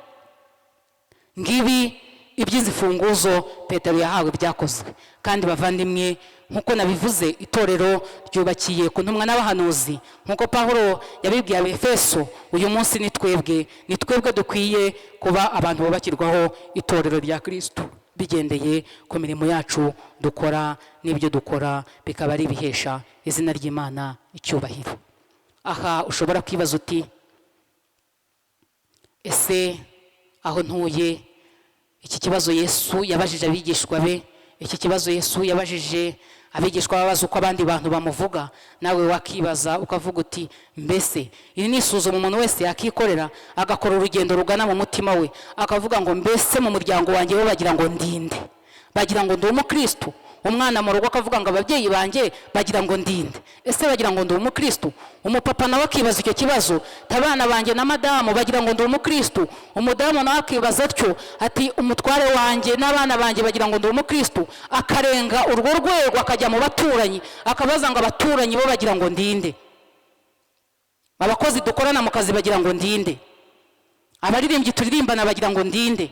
Ngibi iby'izi funguzo Petero yahawe byakozwe. Kandi bavandimwe, nkuko nabivuze, itorero ryubakiye ku ntumwa n'abahanuzi. Nkuko Pawulo yabibwiye Abefeso, uyu munsi ni twebwe dukwiye kuba abantu bubakirwaho itorero rya Kristo, bigendeye ku mirimo yacu dukora, n'ibyo dukora bikaba ari bihesha izina ry'Imana icyubahiro. Aha ushobora kwibaza uti ese aho ntuye, iki kibazo Yesu yabajije abigishwa be, iki kibazo Yesu yabajije abigishwa babaza uko abandi bantu bamuvuga, nawe wakibaza ukavuga uti mbese iri ni isuzuma umuntu wese yakikorera, agakora urugendo rugana mu mutima we, akavuga ngo mbese mu muryango wanjye bo bagira ngo ndinde, bagira ngo ndi umukristo. Umwana mu rugo akavuga ngo ababyeyi banjye bagira ngo ndinde, ese bagira ngo ndi umukristo? Umupapa nawe akibaza icyo kibazo, abana banjye na madamu bagira ngo ndi umukristo. Umudamu nawe akibaza atyo ati umutware wanjye n'abana banjye bagira ngo ndi umukristo. Akarenga urwo rwego akajya mu baturanyi, akabaza ngo abaturanyi bo bagira ngo ndinde, abakozi dukorana mu kazi bagira ngo ndinde, abaririmbyi turirimbana bagira ngo ndinde,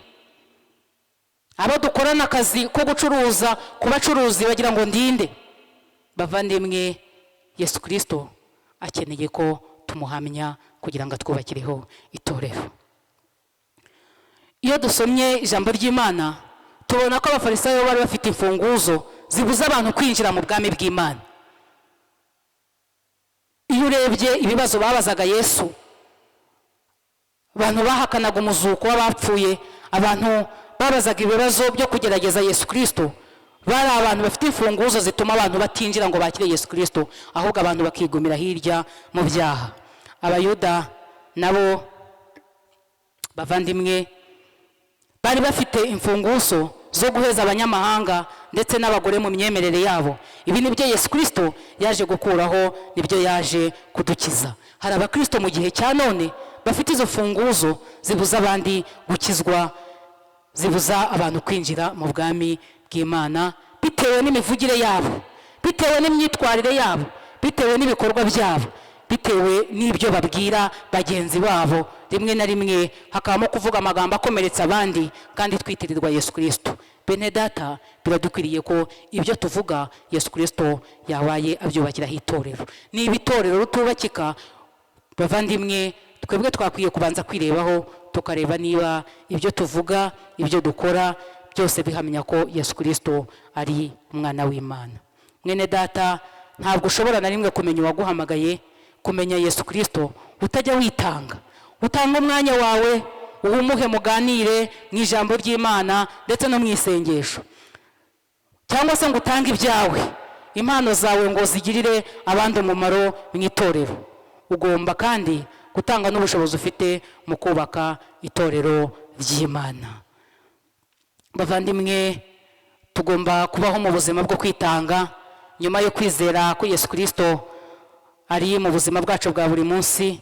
abo dukorana akazi ko gucuruza ku bacuruzi bagira ngo ndinde. Bavandimwe, Yesu Kristo akeneye ko tumuhamya kugira ngo atwubakireho itorero. Iyo dusomye ijambo ry'Imana tubona ko abafarisayo bari bafite imfunguzo zibuza abantu kwinjira mu bwami bw'Imana. Iyo urebye ibibazo babazaga Yesu, abantu bahakanaga umuzuko w'abapfuye, abantu babazaga ibibazo byo kugerageza Yesu Kristo, bari abantu bafite imfunguzo zituma abantu batinjira ngo bakire Yesu Kristo, ahubwo abantu bakigumira hirya mu byaha. Abayuda nabo bavandimwe bari bafite imfunguzo zo guheza abanyamahanga ndetse n'abagore mu myemerere yabo. Ibi nibyo Yesu Kristo yaje gukuraho, nibyo yaje kudukiza. Hari abakristo mu gihe cya none bafite izo funguzo zibuza abandi gukizwa, zibuza abantu kwinjira mu bwami bw'Imana bitewe n'imivugire yabo, bitewe n'imyitwarire yabo, bitewe n'ibikorwa byabo, bitewe n'ibyo babwira bagenzi babo. Rimwe na rimwe hakabamo kuvuga amagambo akomeretsa abandi kandi twitirirwa Yesu Kristo. Bene data, biradukwiriye ko ibyo tuvuga Yesu Kristo yabaye abyubakiraho itorero. Niba itorero rutubakika, bavandimwe, twebwe twakwiye kubanza kwirebaho tukareba niba ibyo tuvuga, ibyo dukora byose bihamya ko Yesu Kristo ari umwana w'Imana. Mwene data, ntabwo ushobora na rimwe kumenya uwaguhamagaye, kumenya Yesu Kristo utajya witanga. Utanga umwanya wawe, uwumuhe muganire mu ijambo ry'Imana ndetse no mu isengesho, cyangwa se ngo utange ibyawe, impano zawe ngo zigirire abandi umumaro mu itorero. Ugomba kandi gutanga n'ubushobozi ufite mu kubaka itorero ry'Imana. Bavandimwe, tugomba kubaho mu buzima bwo kwitanga nyuma yo kwizera ko Yesu Kristo ari mu buzima bwacu bwa buri munsi.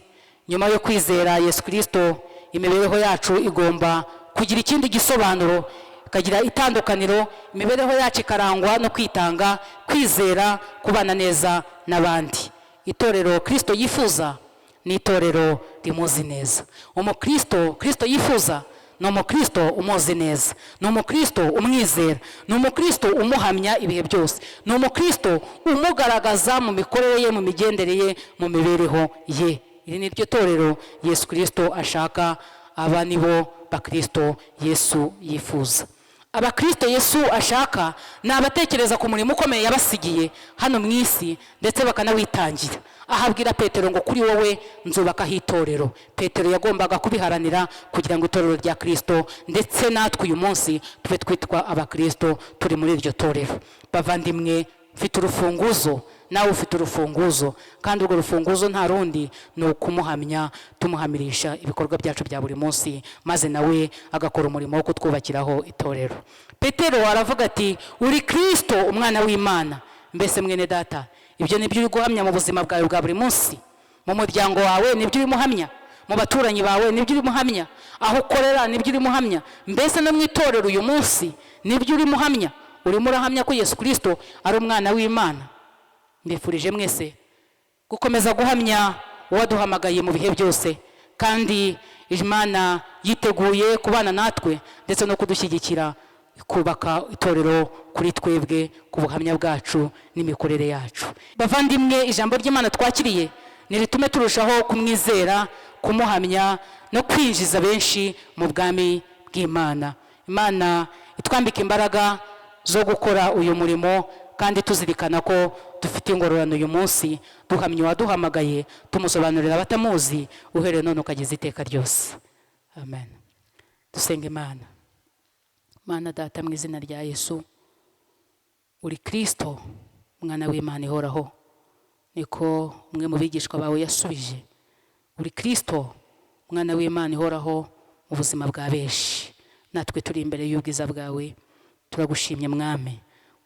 Nyuma yo kwizera Yesu Kristo, imibereho yacu igomba kugira ikindi gisobanuro, ikagira itandukaniro. Imibereho yacu ikarangwa no kwitanga, kwizera, kubana neza n'abandi. Itorero Kristo yifuza ni itorero rimuzi neza. Umukristo Kristo yifuza ni umukristo umuzi neza, ni umukristo umwizera, ni umukristo umuhamya ibihe byose, ni umukristo umugaragaza mu mikorere ye, mu migendere ye, mu mibereho ye. Iri ni ryo torero Yesu Kristo ashaka. Aba nibo bakristo Yesu yifuza. Abakristo Yesu ashaka ni abatekereza ku murimo ukomeye yabasigiye hano mu isi ndetse bakanawitangira. Ahabwira Petero ngo kuri wowe nzubakaho itorero. Petero yagombaga kubiharanira kugira ngo itorero rya Kristo ndetse natwe uyu munsi tube twitwa abakristo turi muri iryo torero. Bavandimwe, mfite urufunguzo, nawe ufite urufunguzo, kandi urwo rufunguzo nta rundi ni ukumuhamya, tumuhamirisha ibikorwa byacu bya buri munsi, maze nawe agakora umurimo wo kutwubakiraho itorero. Petero aravuga ati, uri Kristo umwana w'Imana. Mbese mwene data, ibyo nibyo uri guhamya mu buzima bwawe bwa buri munsi? Mu muryango wawe nibyo uri muhamya? Mu baturanyi bawe nibyo uri muhamya? Aho ukorera nibyo uri muhamya? Mbese no mu itorero uyu munsi nibyo uri muhamya? Urimo urahamya ko Yesu Kristo ari umwana w'Imana? Mbifurije mwese gukomeza guhamya uwaduhamagaye mu bihe byose, kandi Imana yiteguye kubana natwe ndetse no kudushyigikira kubaka itorero kuri twebwe ku buhamya bwacu n'imikorere yacu. Bavandimwe, ijambo ry'Imana twakiriye niritume turushaho kumwizera, kumuhamya no kwinjiza benshi mu bwami bw'Imana. Imana itwambika imbaraga zo gukora uyu murimo, kandi tuzirikana ko dufite ingororano uyu munsi, duhamya uwaduhamagaye, tumusobanurira abatamuzi uhereye none ukageza iteka ryose. Amen. Dusenga Imana. Mana Data, mu izina rya Yesu, uri Kristo umwana w'Imana ihoraho. Niko umwe mu bigishwa bawe yasubije, uri Kristo umwana w'Imana ihoraho mu buzima bwa benshi. Natwe turi imbere y'ubwiza bwawe, turagushimye Mwami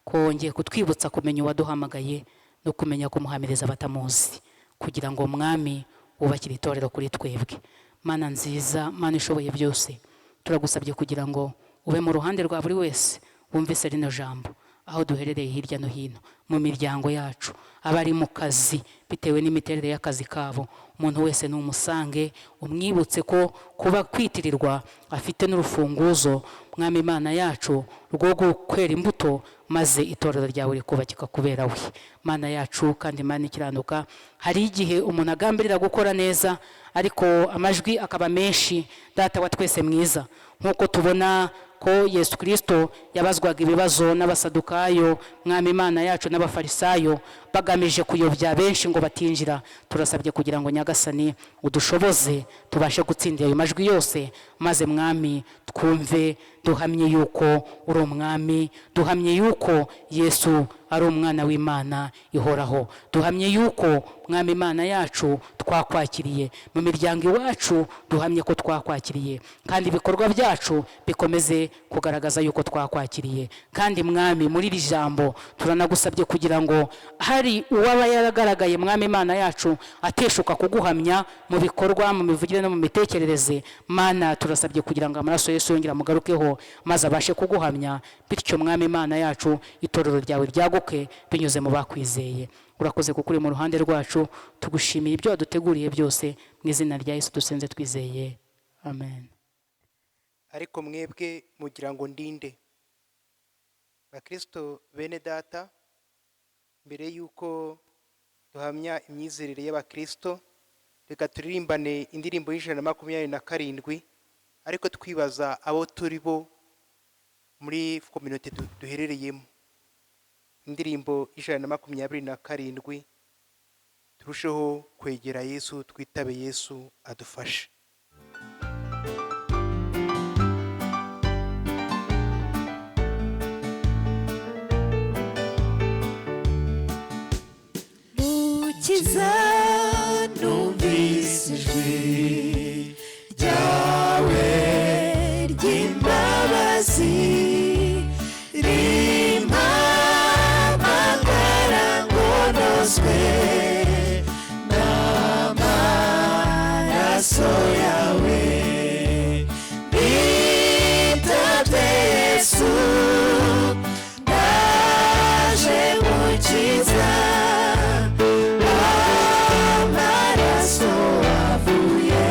ko wongeye kutwibutsa kumenya uwaduhamagaye no kumenya kumuhamiriza abatamuzi, kugira ngo Mwami wubakire itorero kuri twebwe. Mana nziza, Mana ishoboye byose, turagusabye kugira ngo ube mu ruhande rwa buri wese wumvise rino jambo, aho duherereye hirya no hino mu miryango yacu, abari mu kazi bitewe n'imiterere y'akazi kabo. Umuntu wese n'umusange, umwibutse ko kuba kwitirirwa afite n'urufunguzo, Mwami Imana yacu, rwo gukwera imbuto, maze itorero ryawe rikubakika kubera we. Mana yacu kandi Imana ikiranuka, hari igihe umuntu agambirira gukora neza ariko amajwi akaba menshi. Data wa twese mwiza, nk'uko tubona ko Yesu Kristo yabazwaga ibibazo n'abasadukayo, Mwami Imana yacu, n'abafarisayo, bagamije kuyobya benshi ngo batinjira, turasabye kugira ngo Nyagasani udushoboze tubashe gutsindira ayo majwi yose, maze Mwami twumve, duhamye yuko uri umwami, duhamye yuko Yesu ari umwana w'Imana ihoraho, duhamye yuko Mwami Imana yacu twakwakiriye, mu miryango iwacu duhamye ko twakwakiriye, kandi ibikorwa byacu bikomeze kugaragaza yuko twakwakiriye. Kandi mwami, muri iri jambo turanagusabye kugira ngo hari uwaba yaragaragaye mwami Imana yacu ateshuka kuguhamya mu bikorwa, mu mivugire no mu mitekerereze, Mana turasabye kugira ngo amaraso Yesu yongera amugarukeho maze abashe kuguhamya, bityo mwami Imana yacu itorero ryawe ryaguke binyuze mu bakwizeye. Urakoze kuko uri mu ruhande rwacu, tugushimiye ibyo waduteguriye byose, mu izina rya Yesu dusenze twizeye, amen. ariko mwebwe mugira ngo ndinde. Bakristo bene data, mbere yuko duhamya imyizerere y'abakristo, reka turirimbane indirimbo y'127, ariko twibaza abo turi bo muri community duherereyemo. Indirimbo y'127, turusheho kwegera Yesu, twitabe Yesu adufashe. Mukiza numvise ijwi ryawe ry'imbabazi rimpamagara ngo nozwe n'amaraso yawe. Bitabye Yesu, ndaje mukiza, amaraso avuye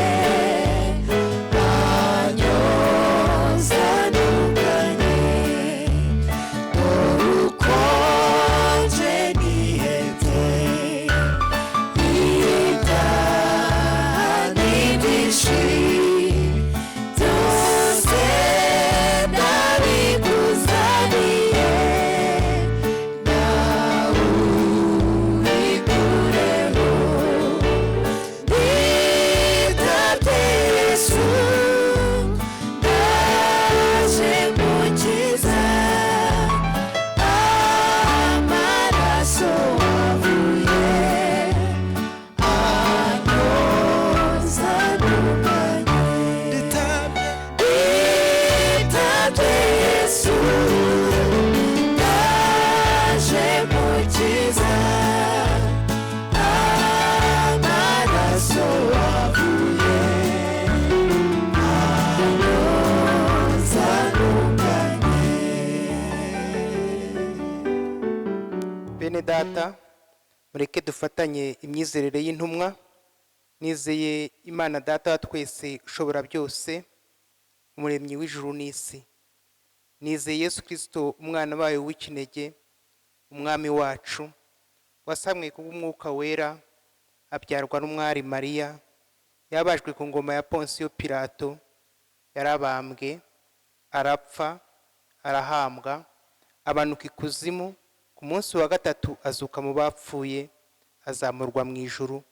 anyoza ntunganye, urukonje nihebye, ibyaha ni byinshi, byose ndabikuzaniye, nawe ubikureho. Bitabye Yesu, ndaje mukiza, amaraso avuye anyoza ntunganye. Bitabye Yesu, ndaje mukiza, amaraso avuye anyoza ntunganye. Bene data, mureke dufatanye imyizerere y'intumwa. Nizeye Imana Data wa twese ushobora byose, umuremyi w'ijuru n'isi. Nizeye Yesu Kristo, umwana wayo w'ikinege, umwami wacu, wasamwe kubw'umwuka wera, abyarwa n'umwari Mariya, yabajwe ku ngoma ya Ponsiyo Pilato, yarabambwe, arapfa, arahambwa, abanuka ikuzimu, ku munsi wa gatatu azuka mu bapfuye, azamurwa mu ijuru,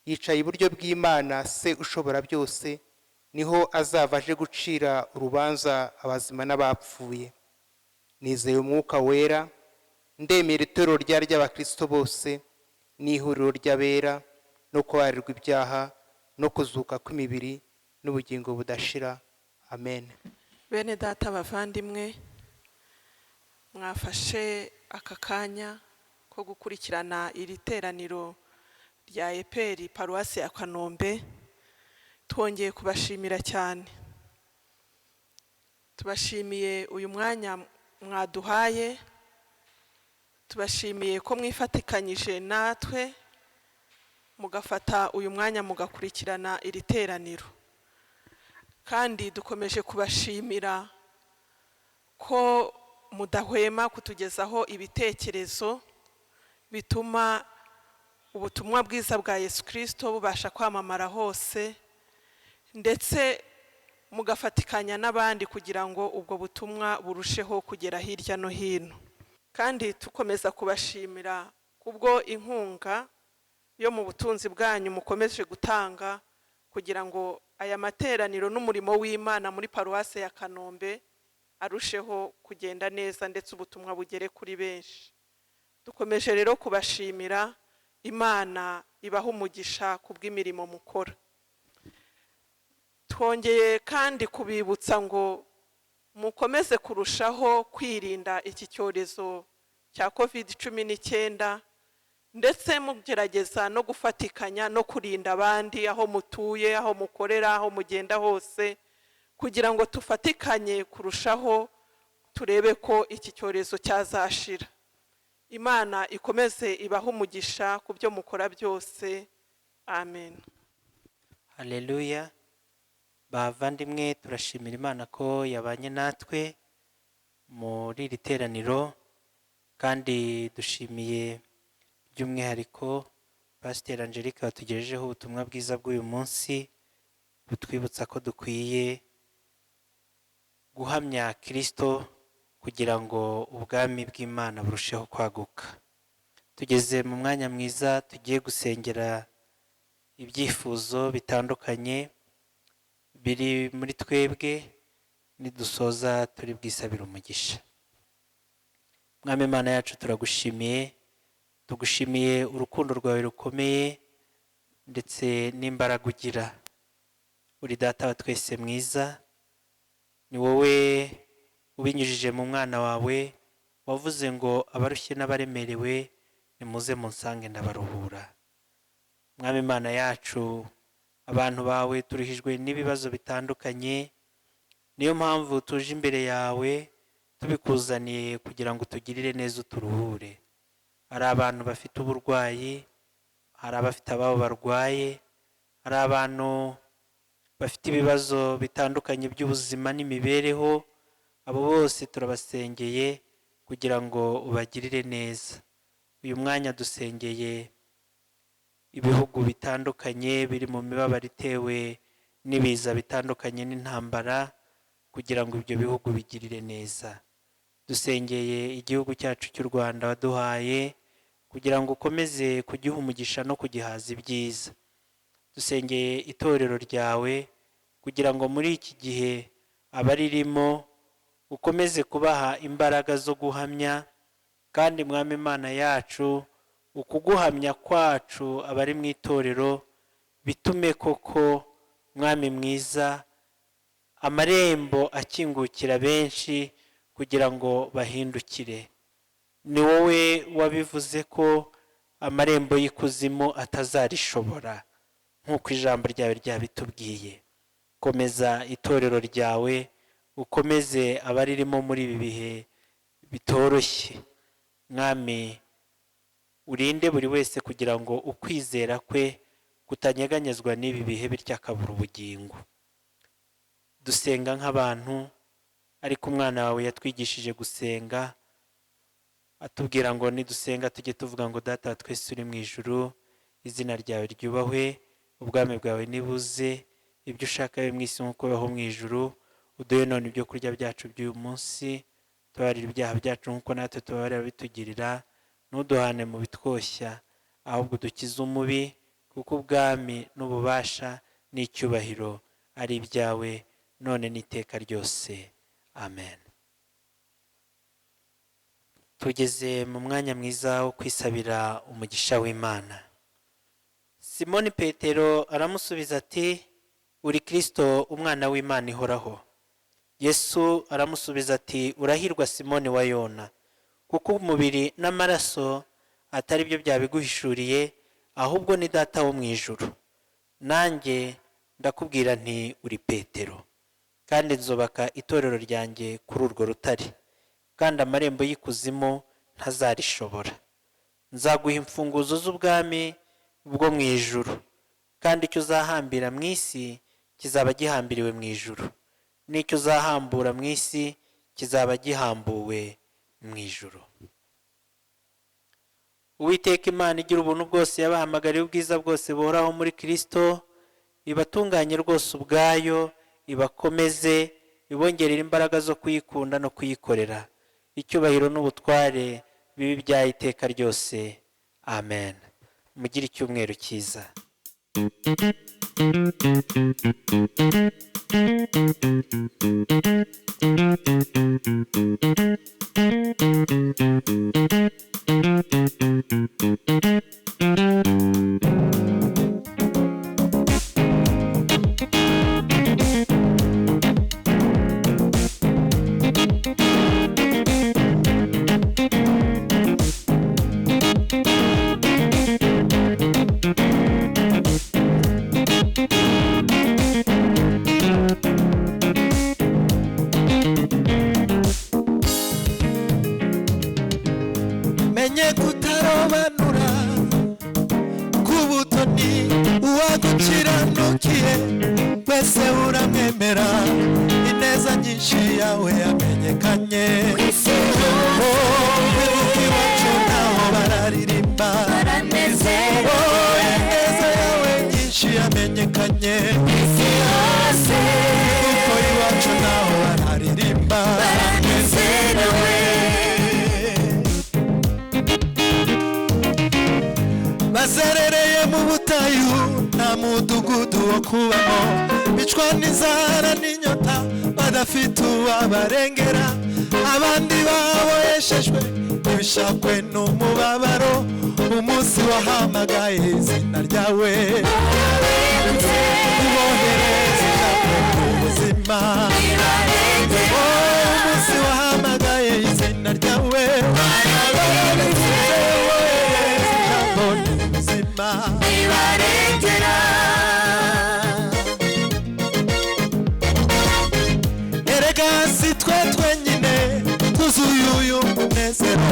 yicaye iburyo bw'Imana se ushobora byose, niho azava aje gucira urubanza abazima n'abapfuye. Nizeye umwuka wera, ndemera itorero ry'abakristo bose, n'ihuriro ry'abera, no kubabarirwa ibyaha, no kuzuka kw'imibiri n'ubugingo budashira, amen. Bene data bavandimwe, mwafashe aka kanya ko gukurikirana iri teraniro rya EPR paruwasi ya Kanombe, twongeye kubashimira cyane. Tubashimiye uyu mwanya mwaduhaye, tubashimiye ko mwifatikanyije natwe mugafata uyu mwanya mugakurikirana iri teraniro, kandi dukomeje kubashimira ko mudahwema kutugezaho ibitekerezo bituma ubutumwa bwiza bwa Yesu Kristo bubasha kwamamara hose, ndetse mugafatikanya n'abandi kugira ngo ubwo butumwa burusheho kugera hirya no hino. Kandi tukomeza kubashimira kubwo inkunga yo mu butunzi bwanyu mukomeje gutanga kugira ngo aya materaniro n'umurimo w'Imana muri paruwase ya Kanombe arusheho kugenda neza, ndetse ubutumwa bugere kuri benshi. Dukomeje rero kubashimira. Imana ibahe umugisha kubw'imirimo mukora. Twongeye kandi kubibutsa ngo mukomeze kurushaho kwirinda iki cyorezo cya COVID-19 ndetse mugerageza no gufatikanya no kurinda abandi aho mutuye, aho mukorera, aho mugenda hose, kugira ngo tufatikanye kurushaho turebe ko iki cyorezo cyazashira. Imana ikomeze ibahe umugisha ku byo mukora byose. Amen. Haleluya. Bavandimwe, turashimira Imana ko yabanye natwe muri iri teraniro, kandi dushimiye by'umwihariko Pasiteri Angelique watugejejeho ubutumwa bwiza bw'uyu munsi butwibutsa ko dukwiye guhamya Kristo kugira ngo ubwami bw'Imana burusheho kwaguka. Tugeze mu mwanya mwiza tugiye gusengera ibyifuzo bitandukanye biri muri twebwe, nidusoza turi bwisabira umugisha. Mwami Imana yacu, turagushimiye, tugushimiye urukundo rwawe rukomeye ndetse n'imbaraga ugira. Uri Data wa twese mwiza, ni wowe ubinyujije mu mwana wawe wavuze ngo abarushye n'abaremerewe nimuze munsange ndabaruhura. Mwami Imana yacu, abantu bawe turuhijwe n'ibibazo bitandukanye, niyo mpamvu tuje imbere yawe tubikuzaniye kugira ngo tugirire neza uturuhure. Hari abantu bafite uburwayi, hari abafite ababo barwaye, hari abantu bafite ibibazo bitandukanye by'ubuzima n'imibereho. Abo bose turabasengeye kugira ngo ubagirire neza. Uyu mwanya dusengeye ibihugu bitandukanye biri mu mibabaro itewe n'ibiza bitandukanye n'intambara, kugira ngo ibyo bihugu bigirire neza. Dusengeye igihugu cyacu cy'u Rwanda waduhaye kugira ngo ukomeze kugiha umugisha no kugihaza ibyiza. Dusengeye itorero ryawe kugira ngo muri iki gihe abaririmo ukomeze kubaha imbaraga zo guhamya, kandi Mwami Imana yacu, ukuguhamya kwacu abari mu itorero bitume koko Mwami mwiza amarembo akingukira benshi kugira ngo bahindukire. Ni wowe wabivuze ko amarembo y'ikuzimu atazarishobora, nk'uko ijambo ryawe ryabitubwiye. Komeza itorero ryawe, ukomeze abaririmo muri ibi bihe bitoroshye. Mwami, urinde buri wese kugira ngo ukwizera kwe kutanyeganyezwa n'ibi bihe bityo akabura ubugingo. Dusenga nk'abantu, ariko umwana wawe yatwigishije gusenga, atubwira ngo nidusenga tujye tuvuga ngo Data wa twese uri mu ijuru, izina ryawe ryubahwe, ubwami bwawe nibuze, ibyo ushaka bibe mu isi nk'uko bibaho mu ijuru. Uduhe none ibyo kurya byacu by'uyu munsi, tubabarire ibyaha byacu nk'uko natwe tubabarira abitugirira, ntuduhane mu bitwoshya, ahubwo dukize umubi, kuko ubwami n'ububasha n'icyubahiro ari ibyawe none n'iteka ryose. Amen. Tugeze mu mwanya mwiza wo kwisabira umugisha w'Imana. Simoni Petero aramusubiza ati, uri Kristo umwana w'Imana ihoraho. Yesu aramusubiza ati, urahirwa Simoni wa Yona, kuko umubiri n'amaraso atari byo byabiguhishuriye, ahubwo ni Data wo mu ijuru. Nanjye ndakubwira nti uri Petero, kandi nzubaka itorero ryanjye kuri urwo rutare, kandi amarembo y'ikuzimu ntazarishobora. Nzaguha imfunguzo z'ubwami bwo mu ijuru, kandi icyo uzahambira mu isi kizaba gihambiriwe mu ijuru, n'icyo uzahambura mu isi kizaba gihambuwe mu ijuru. Uwiteka Imana igira ubuntu bwose yabahamagariye ubwiza bwose buhoraho muri Kristo, ibatunganye rwose ubwayo, ibakomeze, ibongerera imbaraga zo kuyikunda no kuyikorera. Icyubahiro n'ubutware bibi bya iteka ryose. Amen. Mugire icyumweru cyiza. menye kutarobanura kubutoni uwagukiranukiye wese uramwemera ineza nyinshi yawe yamenyekanye bivuga iwacu naho bararirimba ineza yawe nyinshi yamenyekanye kuko iwacu naho bararirimba bazerereye mu butayu nta mudugudu wo kubamo bicwa n'inzara n'inyota badafite uwabarengera abandi baboheshejwe ibishakwe n'umubabaro umunsi wahamagaye izina ryawe ubohereza ijambo ry'ubuzima umunsi wahamagaye izina ryawe erega si twe twenyine tuzuye uyu munezero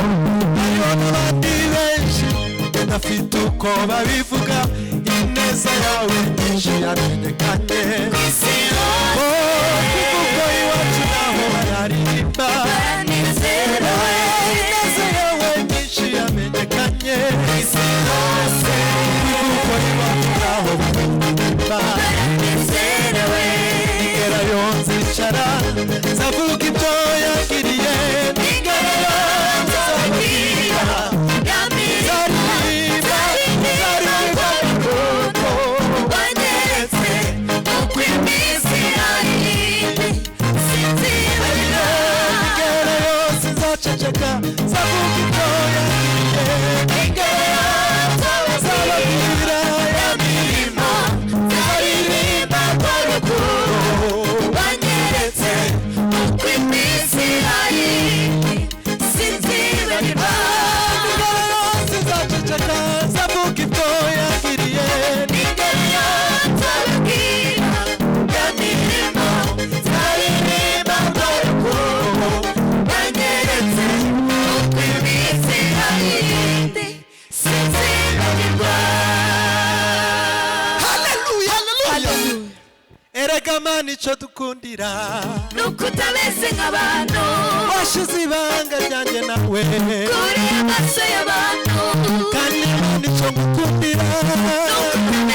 hariho n'abandi benshi badafite uko babivuga ineza yawe nyinshi yamenyekanye kuko iwacu naho bararirimba ineza yawe nyinshi yamenyekanye kuko iwacu naho bararirimba nigerayo nzicara nzavuga ibyo yagiriye nigerayo nzababwira nzaririmba urukundo wanyeretse uko iminsi yarindi sinzibagirwa nigerayo sinzaceceka nzavuga ibyo yagiriye nigerayo nzababwira ya mirimo nzaririmba urukundo wanyeretse uko iminsi yarindi sinzibagirwa nigerayo sinzaceceka nzavuga ibyo yagiriye nigerayo nzababwira ya mirimo nzaririmba urukundo wanyeretse uko iminsi yarindi sinzibagirwa. Haleluya, haleluya. Erega mana icyo dukundira nuko utameze nk'abantu washize ibanga ryanjye nawe kuri amaso y'abantu kandi mana icyo ngukundira nuko utameze